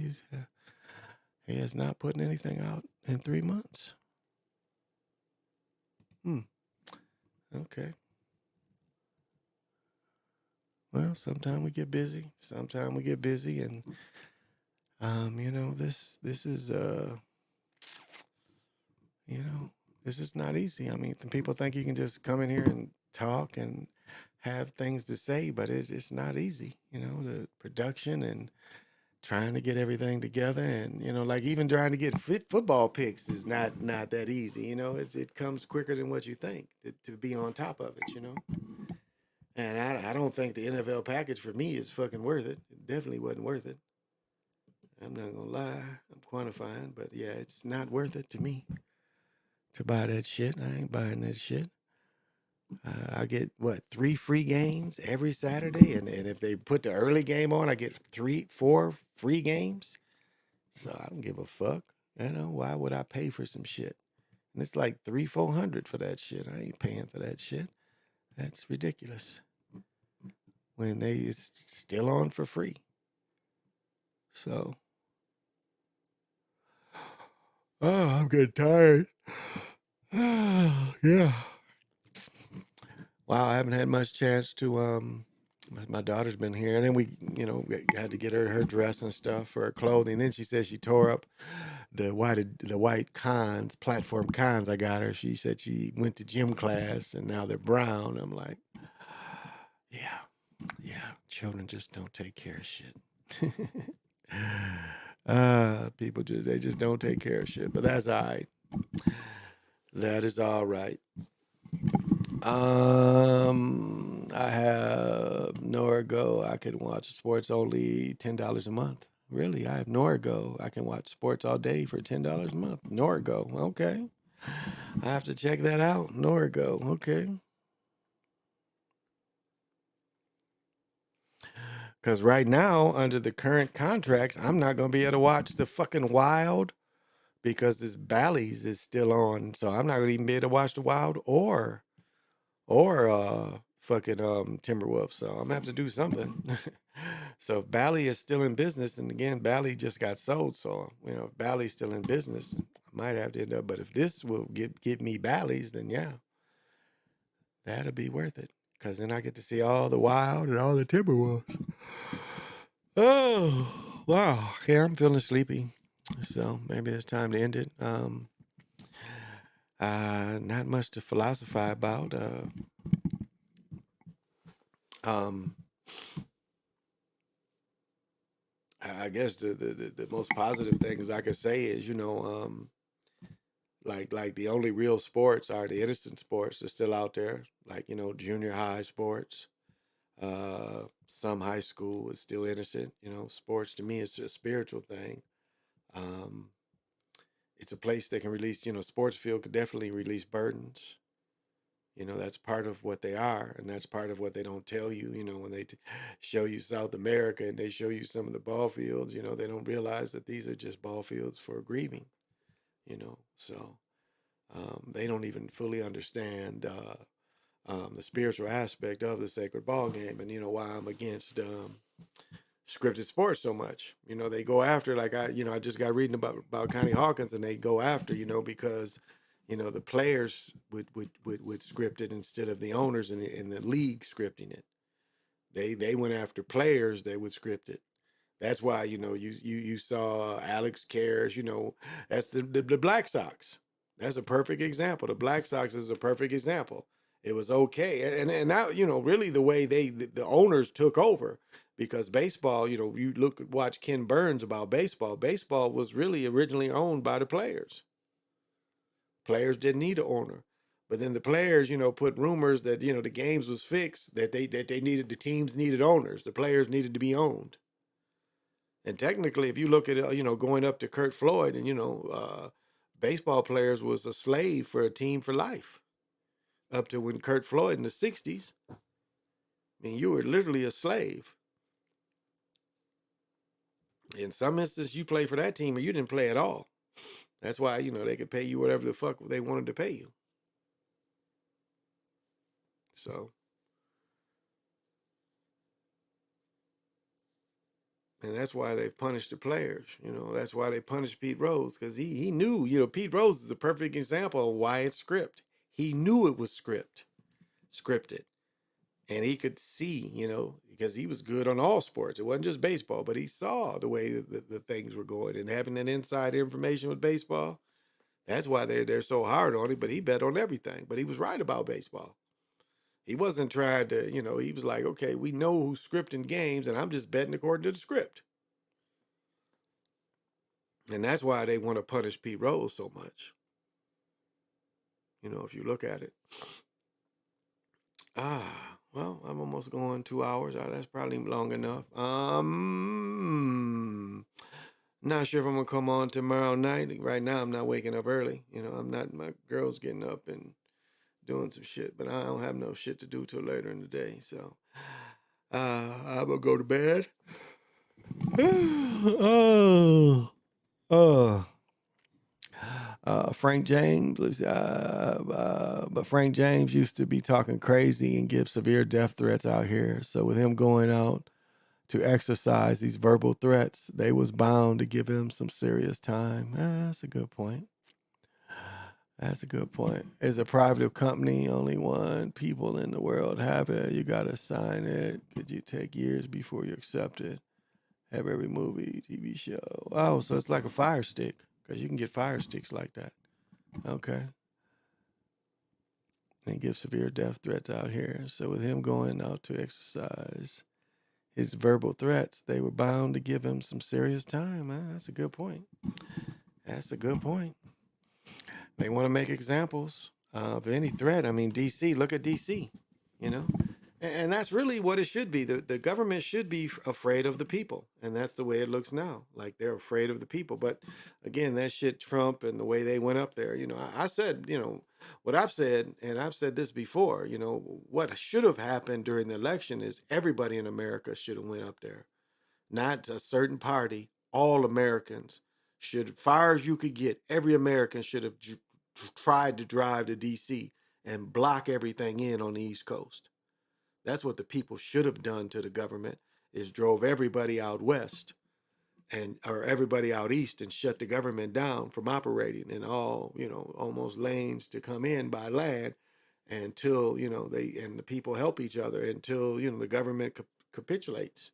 Speaker 1: he has not put anything out in 3 months. Okay. Well, sometimes we get busy. And this is this is not easy. I mean, people think you can just come in here and talk and have things to say, but it's not easy. The production and trying to get everything together, and like even trying to get football picks is not that easy. It comes quicker than what you think to be on top of it. And I don't think the NFL package for me is fucking worth it. It definitely wasn't worth it. I'm not gonna lie. I'm quantifying, but yeah, it's not worth it to me to buy that shit. I ain't buying that shit. I get 3 free games every Saturday, and if they put the early game on, I get 4 free games. So I don't give a fuck. Why would I pay for some shit? And it's like $300-400 for that shit. I ain't paying for that shit. That's ridiculous. When it's still on for free. So, I'm getting tired. Yeah. Wow, I haven't had much chance to my daughter's been here, and then we had to get her dress and stuff for her clothing. Then she said she tore up the white cons, platform cons I got her. She said she went to gym class and now they're brown. I'm like, yeah, children just don't take care of shit. People just don't take care of shit, but that's all right. That is all right. I have Nora Go. I can watch sports only $10 a month. Really, I have Nora Go. I can watch sports all day for $10 a month. Nora Go. Okay. I have to check that out. Nora Go. Okay. Because right now, under the current contracts, I'm not going to be able to watch the fucking Wild because this Bally's is still on. So I'm not going to even be able to watch the Wild or fucking Timberwolves. So I'm going to have to do something. So if Bally is still in business, and again, Bally just got sold. So, if Bally's still in business, I might have to end up. But if this will get me Bally's, then yeah, that'll be worth it. because then I get to see all the Wild and all the Timberwolves. Oh, wow. Yeah, I'm feeling sleepy. So maybe it's time to end it. Not much to philosophize about. I guess the most positive things I could say is, like the only real sports are the innocent sports that's still out there, like, junior high sports. Some high school is still innocent. Sports to me is a spiritual thing. Um, it's a place that can release, sports field could definitely release burdens. That's part of what they are, and that's part of what they don't tell you. When they show you South America and they show you some of the ball fields, they don't realize that these are just ball fields for grieving. So they don't even fully understand the spiritual aspect of the sacred ball game, and why I'm against scripted sports so much. They go after, like, I just got reading about Connie Hawkins, and they go after, because the players would script it instead of the owners in the league scripting it. They went after players, they would script it. That's why, you saw Alex Karras, that's the Black Sox. That's a perfect example. The Black Sox is a perfect example. It was okay. And now, really the way the owners took over, because baseball, you watch Ken Burns about baseball. Baseball was really originally owned by the players. Players didn't need an owner. But then the players, put rumors that, the games was fixed, that the teams needed owners. The players needed to be owned. And technically, if you look at it, going up to Kurt Floyd, and, baseball players was a slave for a team for life. Up to when Kurt Floyd in the 60s, I mean, you were literally a slave. In some instances, you play for that team or you didn't play at all. That's why, they could pay you whatever the fuck they wanted to pay you. So, and that's why they punished the players. That's why they punished Pete Rose, because he knew, Pete Rose is a perfect example of why it's script. He knew it was scripted. And he could see, because he was good on all sports. It wasn't just baseball, but he saw the way the things were going. And having that inside information with baseball, that's why they're so hard on him. But he bet on everything. But he was right about baseball. He wasn't trying to, he was like, okay, we know who's scripting games, and I'm just betting according to the script. And that's why they want to punish Pete Rose so much. If you look at it. Well, I'm almost going 2 hours. That's probably long enough. Not sure if I'm gonna come on tomorrow night. Right now, I'm not waking up early. I'm not. My girl's getting up and doing some shit, but I don't have no shit to do till later in the day. So, I'm gonna go to bed. Frank James, but Frank James used to be talking crazy and give severe death threats out here. So with him going out to exercise these verbal threats, they was bound to give him some serious time. That's a good point. That's a good point. As a private company, only one people in the world have it. You got to sign it. Could you take years before you accept it? Have every movie, TV show. Oh, so it's like a fire stick, because you can get fire sticks like that. Okay. And give severe death threats out here. So with him going out to exercise his verbal threats, they were bound to give him some serious time. That's a good point. That's a good point. They want to make examples of any threat. I mean, DC, look at DC, And that's really what it should be. The government should be afraid of the people. And that's the way it looks now. Like they're afraid of the people. But again, that shit Trump and the way they went up there, I said, what I've said, and I've said this before, what should have happened during the election is everybody in America should have went up there. Not a certain party, all Americans should, far as you could get, every American should have tried to drive to DC and block everything in on the East Coast. That's what the people should have done to the government, is drove everybody out west or everybody out east and shut the government down from operating, and all, almost lanes to come in by land until, the people help each other until, the government capitulates.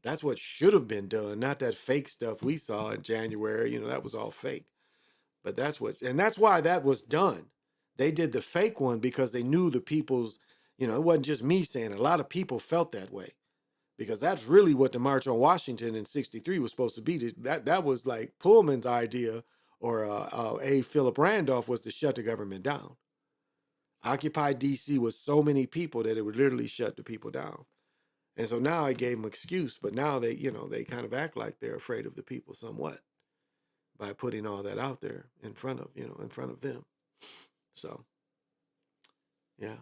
Speaker 1: That's what should have been done, not that fake stuff we saw in January. That was all fake. But that's why that was done. They did the fake one because they knew the people's, it wasn't just me saying it. A lot of people felt that way, because that's really what the March on Washington in '63 was supposed to be. That was like Pullman's idea, or A. Philip Randolph, was to shut the government down. Occupy DC was so many people that it would literally shut the people down. And so now I gave them excuse, but now they kind of act like they're afraid of the people somewhat by putting all that out there in front of them. So, yeah.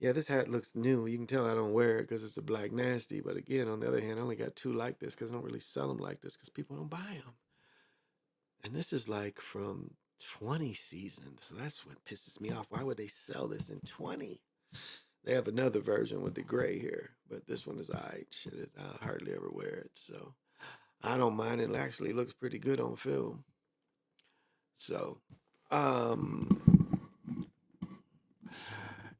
Speaker 1: Yeah, this hat looks new. You can tell I don't wear it because it's a black nasty. But again, on the other hand, I only got 2 like this because I don't really sell them like this because people don't buy them. And this is like from 20 season. So that's what pisses me off. Why would they sell this in 20? They have another version with the gray here, but this one is I hardly ever wear it. So I don't mind. It actually looks pretty good on film. So,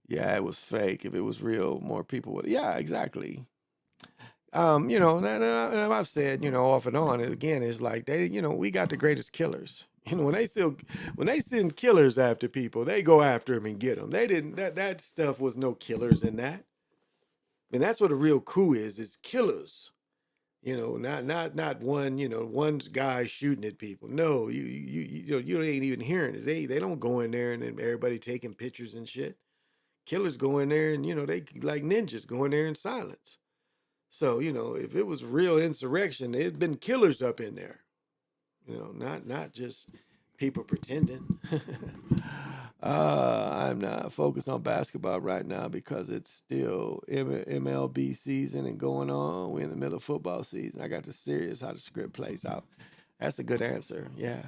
Speaker 1: yeah, it was fake. If it was real, more people would. Yeah, exactly. And I've said, off and on, again, it's like we got the greatest killers. When they send killers after people, they go after them and get them. They didn't. That stuff was no killers in that. I mean, that's what a real coup is killers. Not one guy shooting at people. No, you ain't even hearing it. They don't go in there and then everybody taking pictures and shit. Killers go in there and they like ninjas go in there in silence. So if it was real insurrection, there'd been killers up in there. Not just people pretending. I'm not focused on basketball right now because it's still MLB season and going on. We're in the middle of football season. I got the serious how the script plays out. That's a good answer. Yeah.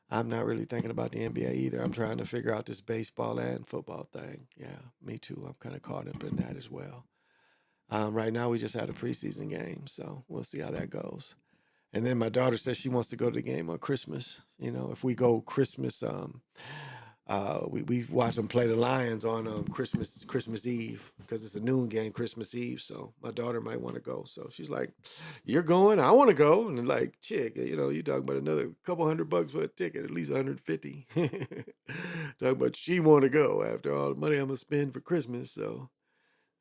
Speaker 1: I'm not really thinking about the NBA either. I'm trying to figure out this baseball and football thing. Yeah, me too. I'm kind of caught up in that as well. Right now, we just had a preseason game, so we'll see how that goes. And then my daughter says she wants to go to the game on Christmas. If we go Christmas, we watch them play the Lions on Christmas Eve because it's a noon game Christmas Eve. So my daughter might want to go. So she's like, "You're going? I want to go." And like, chick, you talking about another couple $100 for a ticket, at least 150. Talking about she want to go after all the money I'm gonna spend for Christmas. So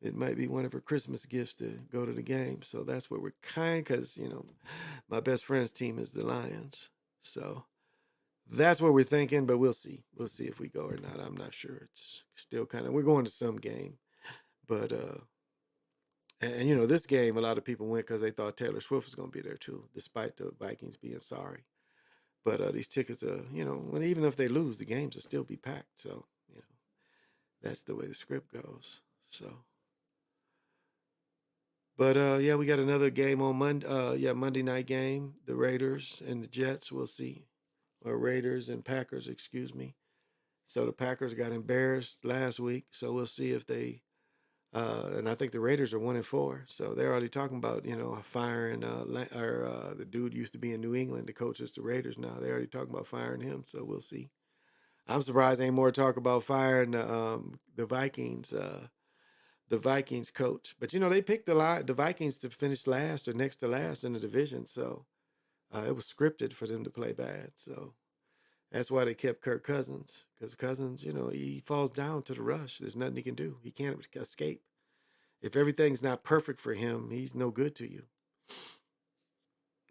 Speaker 1: it might be one of her Christmas gifts to go to the game. So that's what we're because, my best friend's team is the Lions. So that's what we're thinking, but we'll see. We'll see if we go or not. I'm not sure. It's still we're going to some game. But, and this game, a lot of people went because they thought Taylor Swift was going to be there too, despite the Vikings being sorry. But these tickets are, even if they lose, the games will still be packed. So, that's the way the script goes. So. But yeah, we got another game on Monday. Monday night game, the Raiders and the Jets. We'll see, or Raiders and Packers, excuse me. So the Packers got embarrassed last week. So we'll see if they. And I think the Raiders are 1-4. So they're already talking about firing the dude used to be in New England. The coach is the Raiders now. They're already talking about firing him. So we'll see. I'm surprised ain't more talk about firing the Vikings. The Vikings coach. But, they picked the Vikings to finish last or next to last in the division. So it was scripted for them to play bad. So that's why they kept Kirk Cousins. Because Cousins, he falls down to the rush. There's nothing he can do. He can't escape. If everything's not perfect for him, he's no good to you.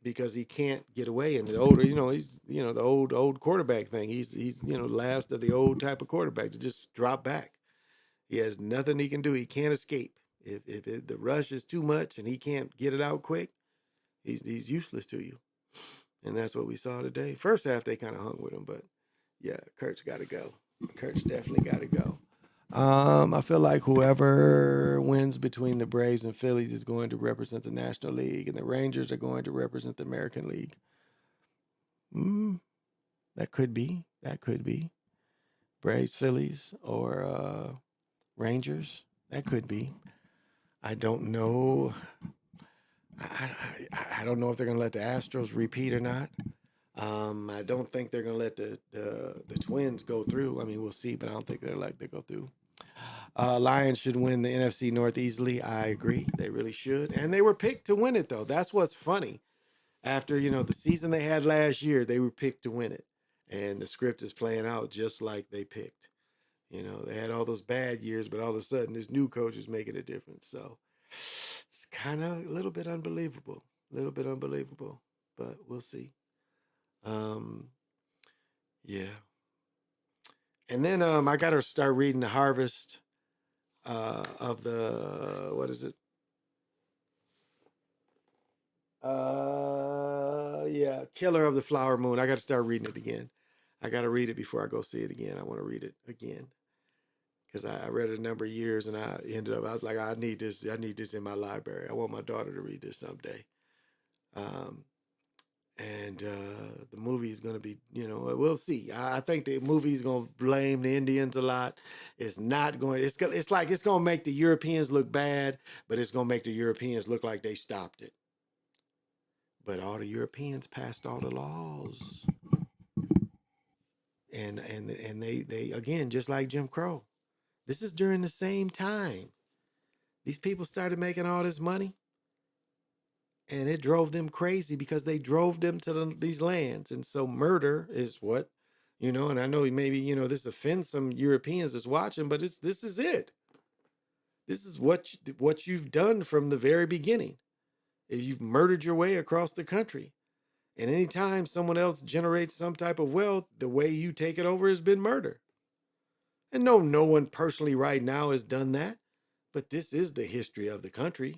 Speaker 1: Because he can't get away. And the older, he's, the old quarterback thing. He's last of the old type of quarterback to just drop back. He has nothing he can do. He can't escape. If the rush is too much and he can't get it out quick, he's useless to you. And that's what we saw today. First half, they kind of hung with him. But, yeah, Kurt's got to go. Kurt's definitely got to go. I feel like whoever wins between the Braves and Phillies is going to represent the National League. And the Rangers are going to represent the American League. That could be. Braves, Phillies, or... Rangers, that could be. I don't know. I don't know if they're going to let the Astros repeat or not. I don't think they're going to let the Twins go through. I mean, we'll see, but I don't think they go through. Lions should win the NFC North easily. I agree. They really should. And they were picked to win it, though. That's what's funny. After, the season they had last year, they were picked to win it. And the script is playing out just like they picked. They had all those bad years, but all of a sudden, there's new coaches making a difference. So it's kind of a little bit unbelievable. But we'll see. Yeah. And then I got to start reading The Harvest of the, what is it? Yeah, Killer of the Flower Moon. I got to start reading it again. I got to read it before I go see it again. I want to read it again because I read it a number of years and I was like, I need this in my library. I want my daughter to read this someday. The movie is going to be, we'll see. I think the movie is going to blame the Indians a lot. It's not going, it's going to make the Europeans look bad, but it's going to make the Europeans look like they stopped it. But all the Europeans passed all the laws. And they again, just like Jim Crow, this is during the same time. These people started making all this money. And it drove them crazy because they drove them to these lands. And so murder is what, and I know maybe, this offends some Europeans that's watching, but this is it. This is what you've done from the very beginning. You've murdered your way across the country. And anytime someone else generates some type of wealth, the way you take it over has been murder. And no one personally right now has done that, but this is the history of the country.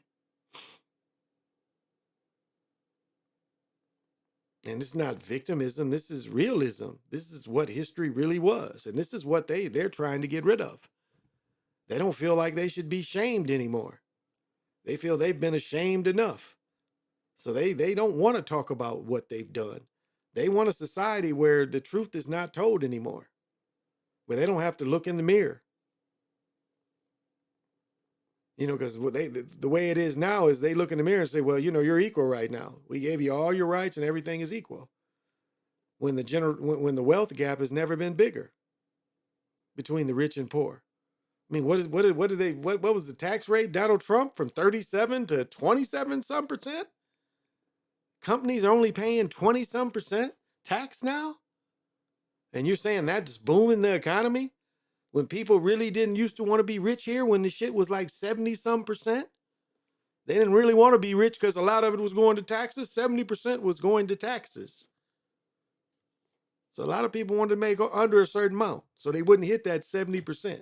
Speaker 1: And it's not victimism. This is realism. This is what history really was. And this is what they're trying to get rid of. They don't feel like they should be shamed anymore. They feel they've been ashamed enough. So they don't want to talk about what they've done. They want a society where the truth is not told anymore, where they don't have to look in the mirror. Because the way it is now is they look in the mirror and say, well, you're equal right now. We gave you all your rights and everything is equal. When the wealth gap has never been bigger between the rich and poor. I mean, what was the tax rate? Donald Trump from 37 to 27 some percent? Companies are only paying 20 some percent tax now? And you're saying that's booming the economy? When people really didn't used to want to be rich here, when the shit was like 70 some percent? They didn't really want to be rich because a lot of it was going to taxes. 70% was going to taxes. So a lot of people wanted to make under a certain amount so they wouldn't hit that 70%.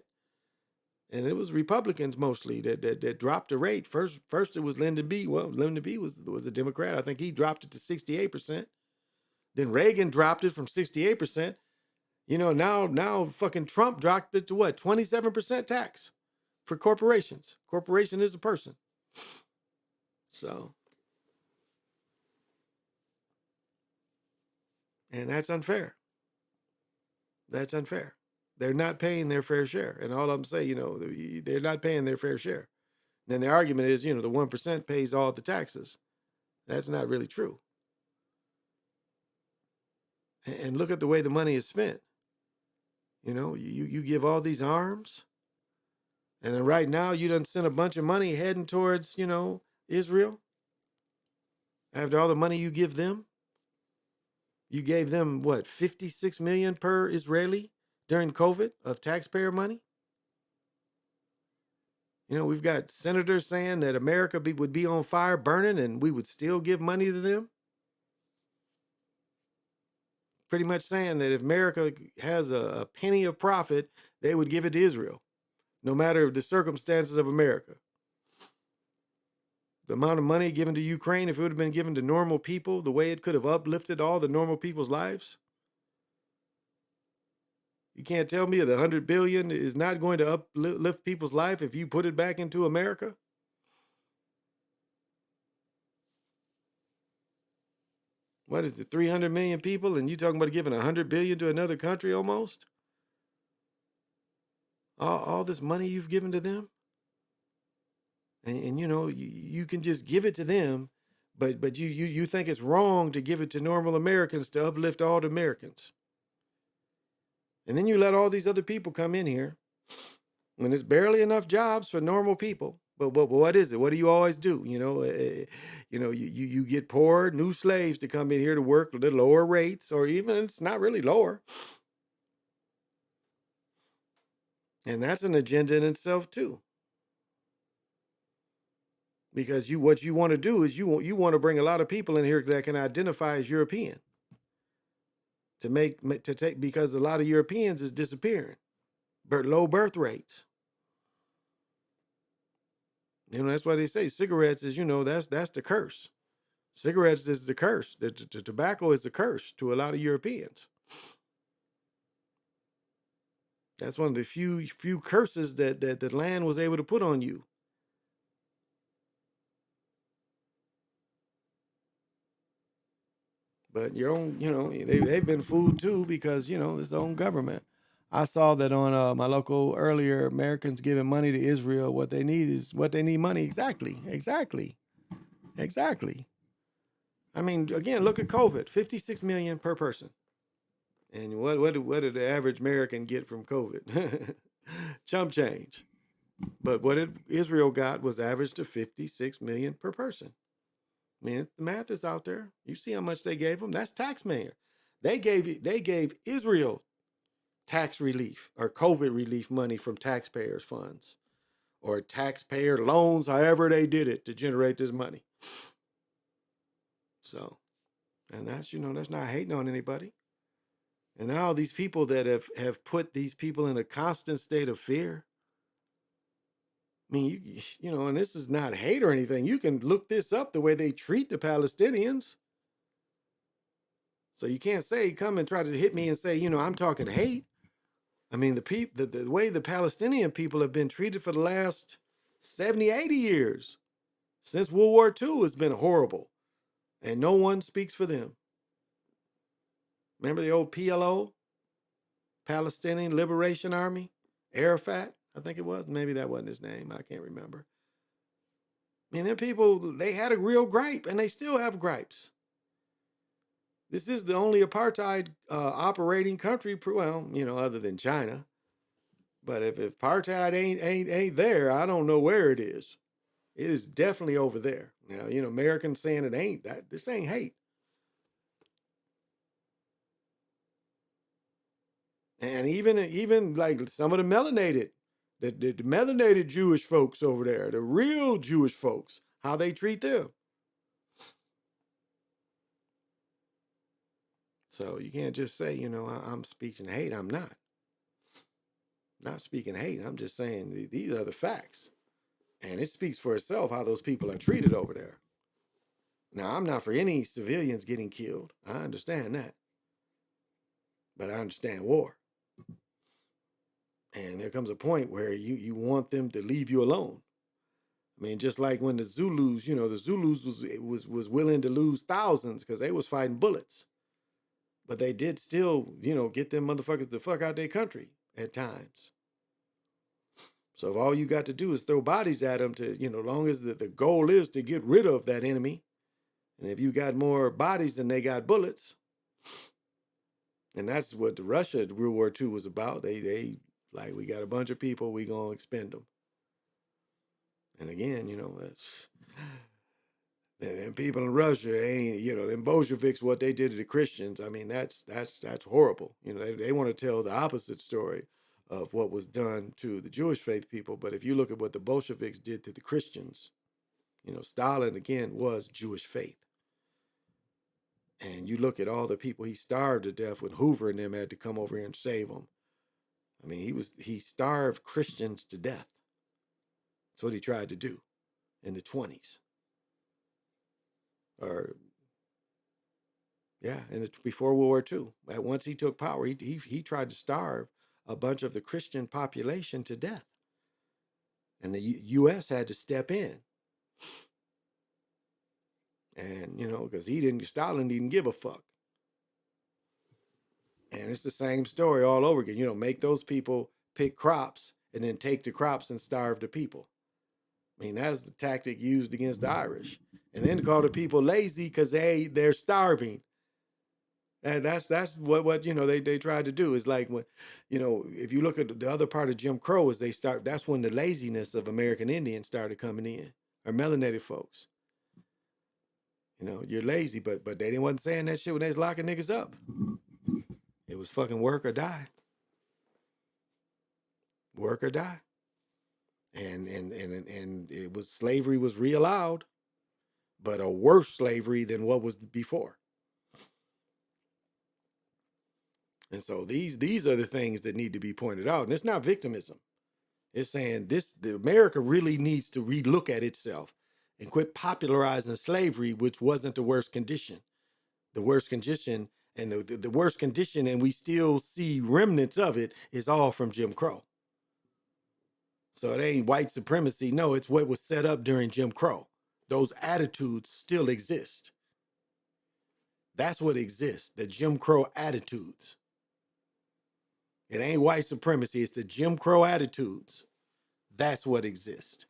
Speaker 1: And it was Republicans mostly that dropped the rate. First it was Lyndon B. Well, Lyndon B. was a Democrat. I think he dropped it to 68%. Then Reagan dropped it from 68%. Now fucking Trump dropped it to what? 27% tax for corporations. Corporation is a person. So, and that's unfair. That's unfair. They're not paying their fair share. And all I'm saying, they're not paying their fair share. And then the argument is, the 1% pays all the taxes. That's not really true. And look at the way the money is spent. You give all these arms, and then right now you done sent a bunch of money heading towards, Israel. After all the money you give them, you gave them what, 56 million per Israeli during COVID of taxpayer money? We've got senators saying that America would be on fire burning and we would still give money to them. Pretty much saying that if America has a penny of profit, they would give it to Israel, no matter the circumstances of America. The amount of money given to Ukraine, if it would have been given to normal people, the way it could have uplifted all the normal people's lives. You can't tell me that 100 billion is not going to uplift people's life if you put it back into America. What is it, 300 million people, and you talking about giving 100 billion to another country almost? All this money you've given to them? And you can just give it to them, But you think it's wrong to give it to normal Americans to uplift all the Americans. And then you let all these other people come in here when there's barely enough jobs for normal people. But what is it? What do you always do? You get poor new slaves to come in here to work at lower rates, or even it's not really lower. And that's an agenda in itself too. Because what you want to do is you want to bring a lot of people in here that can identify as European. Because a lot of Europeans is disappearing. Low birth rates. That's why they say cigarettes is, that's the curse. Cigarettes is the curse. The tobacco is the curse to a lot of Europeans. That's one of the few curses that the land was able to put on you. But your own, they've been fooled too because, it's their own government. I saw that on my local earlier, Americans giving money to Israel. What they need money. Exactly. I mean, again, look at COVID, 56 million per person. And what did the average American get from COVID? Chump change. But what Israel got was averaged to 56 million per person. I mean, the math is out there. You see how much they gave them? That's taxpayer. They gave Israel tax relief or COVID relief money from taxpayers' funds or taxpayer loans, however they did it to generate this money. So, and that's not hating on anybody. And now these people that have put these people in a constant state of fear. I mean, and this is not hate or anything. You can look this up, the way they treat the Palestinians. So you can't come and try to hit me and say, I'm talking hate. I mean, the way the Palestinian people have been treated for the last 70, 80 years, since World War II, has been horrible. And no one speaks for them. Remember the old PLO? Palestinian Liberation Army? Arafat, I think it was. Maybe that wasn't his name. I can't remember. I mean, them people, they had a real gripe, and they still have gripes. This is the only apartheid operating country, well, other than China. But if apartheid ain't there, I don't know where it is. It is definitely over there. Now, Americans saying it ain't. This ain't hate. And even like some of the melanated, the melanated Jewish folks over there, the real Jewish folks, how they treat them. So you can't just say, I'm speaking hate. I'm not speaking hate. I'm just saying these are the facts. And it speaks for itself how those people are treated over there. Now, I'm not for any civilians getting killed. I understand that. But I understand war. And there comes a point where you want them to leave you alone. I mean, just like when the Zulus, the Zulus was willing to lose thousands because they was fighting bullets. But they did still, get them motherfuckers the fuck out their country at times. So if all you got to do is throw bodies at them to, long as the goal is to get rid of that enemy. And if you got more bodies than they got bullets, and that's what the Russia World War II was about. They like, we got a bunch of people, we gonna expend them. And again, that's and people in Russia ain't, them Bolsheviks, what they did to the Christians. I mean, that's horrible. They want to tell the opposite story of what was done to the Jewish faith people. But if you look at what the Bolsheviks did to the Christians, Stalin again was Jewish faith. And you look at all the people he starved to death when Hoover and them had to come over here and save them. I mean, he starved Christians to death. That's what he tried to do in the 1920s. Before World War II. Once he took power, he tried to starve a bunch of the Christian population to death. And the U.S. had to step in. And, because Stalin didn't give a fuck. And it's the same story all over again. Make those people pick crops and then take the crops and starve the people. I mean, that's the tactic used against the Irish. and then call the people lazy because they're starving. And that's what they tried to do. Is like when, if you look at the other part of Jim Crow, is that's when the laziness of American Indians started coming in, or melanated folks. You're lazy, but they didn't wasn't saying that shit when they was locking niggas up. It was fucking work or die. Work or die. And it was slavery was reallowed, but a worse slavery than what was before. And so these are the things that need to be pointed out. And it's not victimism. It's saying the America really needs to relook at itself and quit popularizing slavery, which wasn't the worst condition. The worst condition and the worst condition, and we still see remnants of it, is all from Jim Crow. So it ain't white supremacy. No, it's what was set up during Jim Crow. Those attitudes still exist. That's what exists, the Jim Crow attitudes. It ain't white supremacy, it's the Jim Crow attitudes. That's what exists.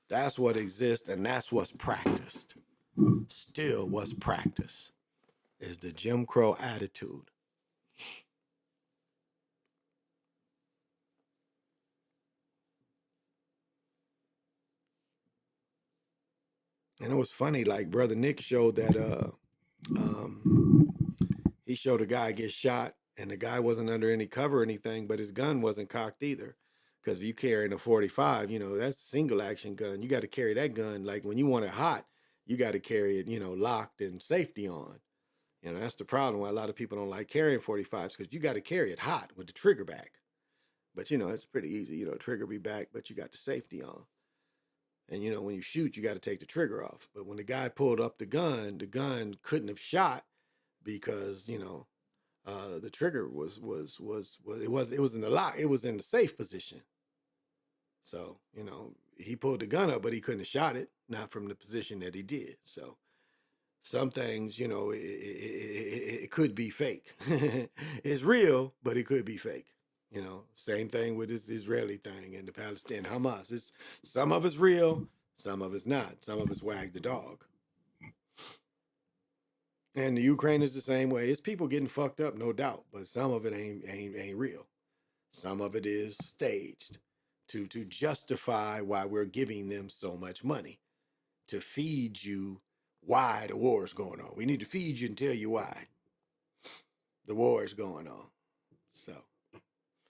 Speaker 1: That's what exists, and that's what's practiced. Still what's practiced is the Jim Crow attitude. And it was funny, like Brother Nick showed that he showed a guy get shot, and the guy wasn't under any cover or anything, but his gun wasn't cocked either. Because if you carrying a 45, that's a single action gun. You got to carry that gun like when you want it hot, you got to carry it, locked and safety on. That's the problem why a lot of people don't like carrying 45s, because you got to carry it hot with the trigger back. But it's pretty easy, trigger be back, but you got the safety on. And when you shoot, you got to take the trigger off. But when the guy pulled up the gun couldn't have shot because the trigger was in the lock. It was in the safe position. So he pulled the gun up, but he couldn't have shot it, not from the position that he did. So some things, it could be fake. It's real, but it could be fake. Same thing with this Israeli thing and the Palestinian Hamas. Some of it's real, some of it's not. Some of it's wag the dog. And the Ukraine is the same way. It's people getting fucked up, no doubt, but some of it ain't real. Some of it is staged to justify why we're giving them so much money, to feed you why the war is going on. We need to feed you and tell you why the war is going on. So,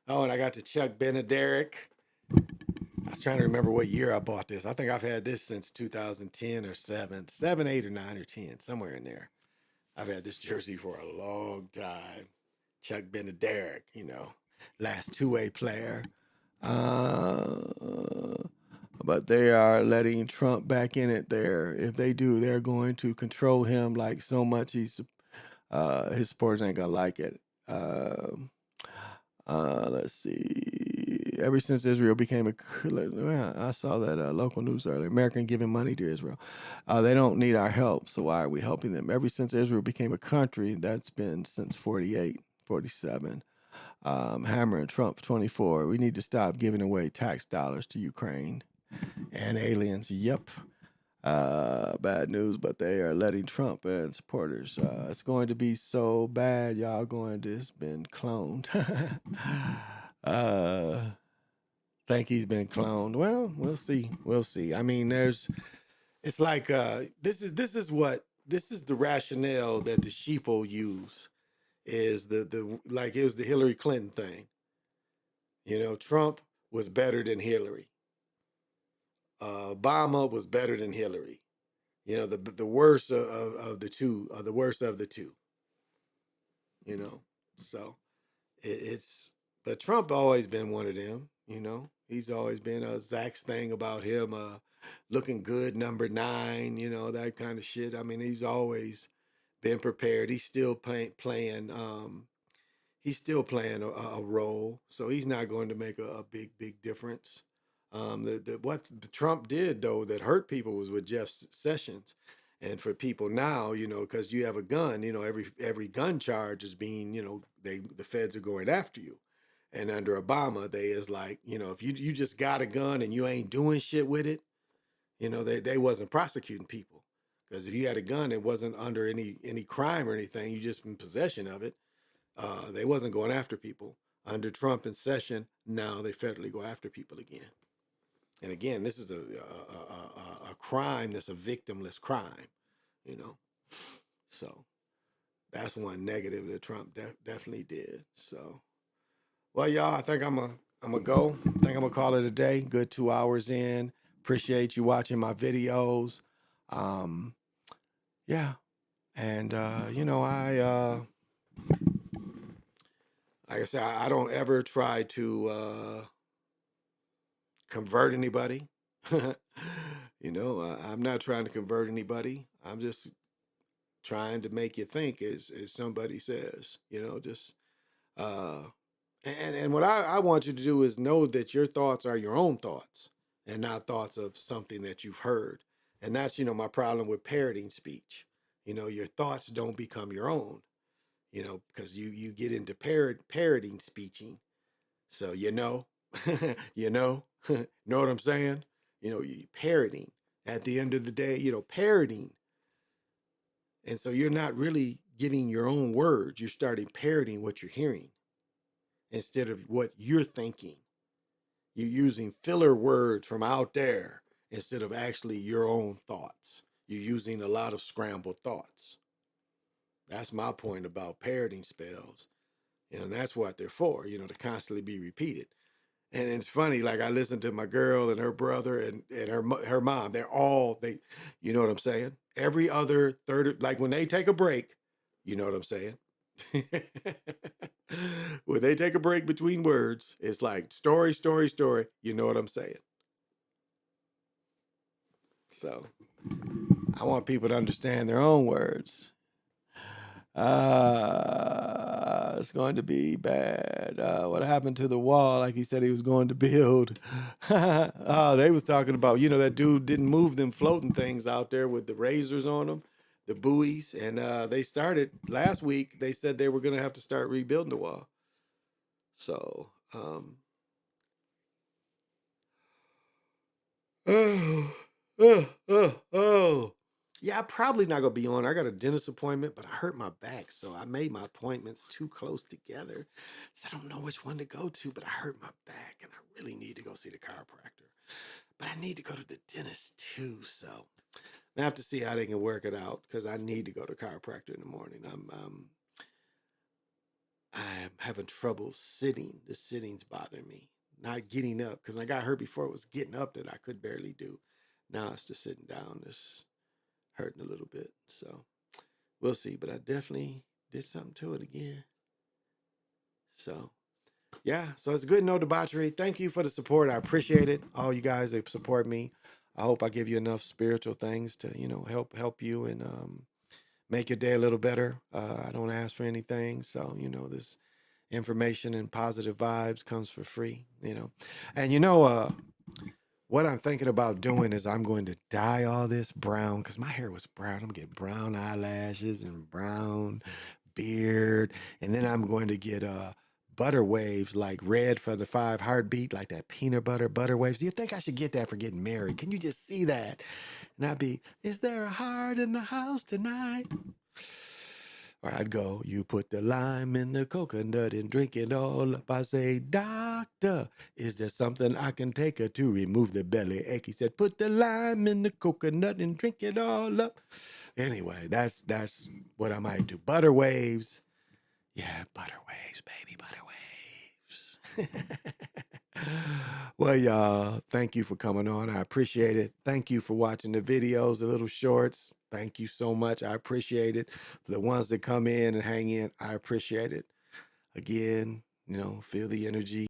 Speaker 1: and I got the Chuck Benederic. I was trying to remember what year I bought this. I think I've had this since 2010 or 7, 8 or 9 or 10, somewhere in there. I've had this jersey for a long time. Chuck Benederic, last two-way player. But they are letting Trump back in it there. If they do, they're going to control him like so much. His supporters ain't gonna like it. Let's see. Ever since Israel became I saw that local news earlier. American giving money to Israel. They don't need our help, so why are we helping them? Ever since Israel became a country, that's been since 48, 47. Hammer and Trump 24. We need to stop giving away tax dollars to Ukraine and aliens. Yep. Bad news, but they are letting Trump and supporters. It's going to be so bad, y'all it's been cloned. Think he's been cloned. Well, we'll see. We'll see. I mean, it's like this is the rationale that the sheeple use, is the like it was the Hillary Clinton thing. Trump was better than Hillary. Obama was better than Hillary. The worst of the two, the worst of the two. So but Trump always been one of them. He's always been Zach's thing about him looking good, number 9. That kind of shit. I mean, he's always been prepared. He's still playing. he's still playing a role, so he's not going to make a big difference. What Trump did though that hurt people was with Jeff Sessions, and for people now, because you have a gun, every gun charge is being, the feds are going after you, and under Obama, they is like, if you just got a gun and you ain't doing shit with it, they wasn't prosecuting people, because if you had a gun, it wasn't under any crime or anything, you just in possession of it. They wasn't going after people. Under Trump and Session, now they federally go after people again. And again, this is a crime that's a victimless crime, So that's one negative that Trump definitely did. So, well, y'all, I think I'm gonna go. I think I'm gonna call it a day. Good 2 hours in. Appreciate you watching my videos. Yeah, and like I said, I don't ever try to convert anybody. I'm not trying to convert anybody. I'm just trying to make you think, as somebody says, just and what I want you to do is know that your thoughts are your own thoughts and not thoughts of something that you've heard. And that's, my problem with parroting speech. Your thoughts don't become your own, because you get into parroting speeching. So, know know what I'm saying? You parroting at the end of the day, parroting. And so you're not really giving your own words. You're starting parroting what you're hearing instead of what you're thinking. You're using filler words from out there instead of actually your own thoughts. You're using a lot of scrambled thoughts. That's my point about parroting spells. And that's what they're for, to constantly be repeated. And it's funny, like I listened to my girl and her brother and her mom. They, you know what I'm saying? Every other third, like when they take a break, you know what I'm saying? When they take a break between words, it's like story, story, story. You know what I'm saying? So I want people to understand their own words. It's going to be bad. What happened to the wall? Like he said he was going to build. They was talking about, that dude didn't move them floating things out there with the razors on them, the buoys. And they started last week. They said they were going to have to start rebuilding the wall. So, oh. Yeah, I'm probably not gonna be on. I got a dentist appointment, but I hurt my back, so I made my appointments too close together. So I don't know which one to go to, but I hurt my back and I really need to go see the chiropractor. But I need to go to the dentist too, so I have to see how they can work it out because I need to go to chiropractor in the morning. I'm having trouble sitting. The sitting's bothering me. Not getting up, because when I got hurt before, it was getting up that I could barely do. Now it's just sitting down. It's hurting a little bit. So we'll see. But I definitely did something to it again. So yeah. So it's good, no debauchery. Thank you for the support. I appreciate it. All you guys that support me. I hope I give you enough spiritual things to, help you and make your day a little better. I don't ask for anything. So, this information and positive vibes comes for free, And what I'm thinking about doing is I'm going to dye all this brown because my hair was brown. I'm gonna get brown eyelashes and brown beard. And then I'm going to get butter waves, like red for the 5 heartbeat, like that peanut butter waves. Do you think I should get that for getting married? Can you just see that? And I'd be, is there a heart in the house tonight? Or I'd go, you put the lime in the coconut and drink it all up. I say, doctor, is there something I can take her to remove the belly ache? He said, put the lime in the coconut and drink it all up. Anyway, that's what I might do. Butter waves. Yeah, butter waves, baby, butter waves. Well, y'all, thank you for coming on. I appreciate it. Thank you for watching the videos, the little shorts. Thank you so much. I appreciate it. For the ones that come in and hang in, I appreciate it. Again, feel the energy.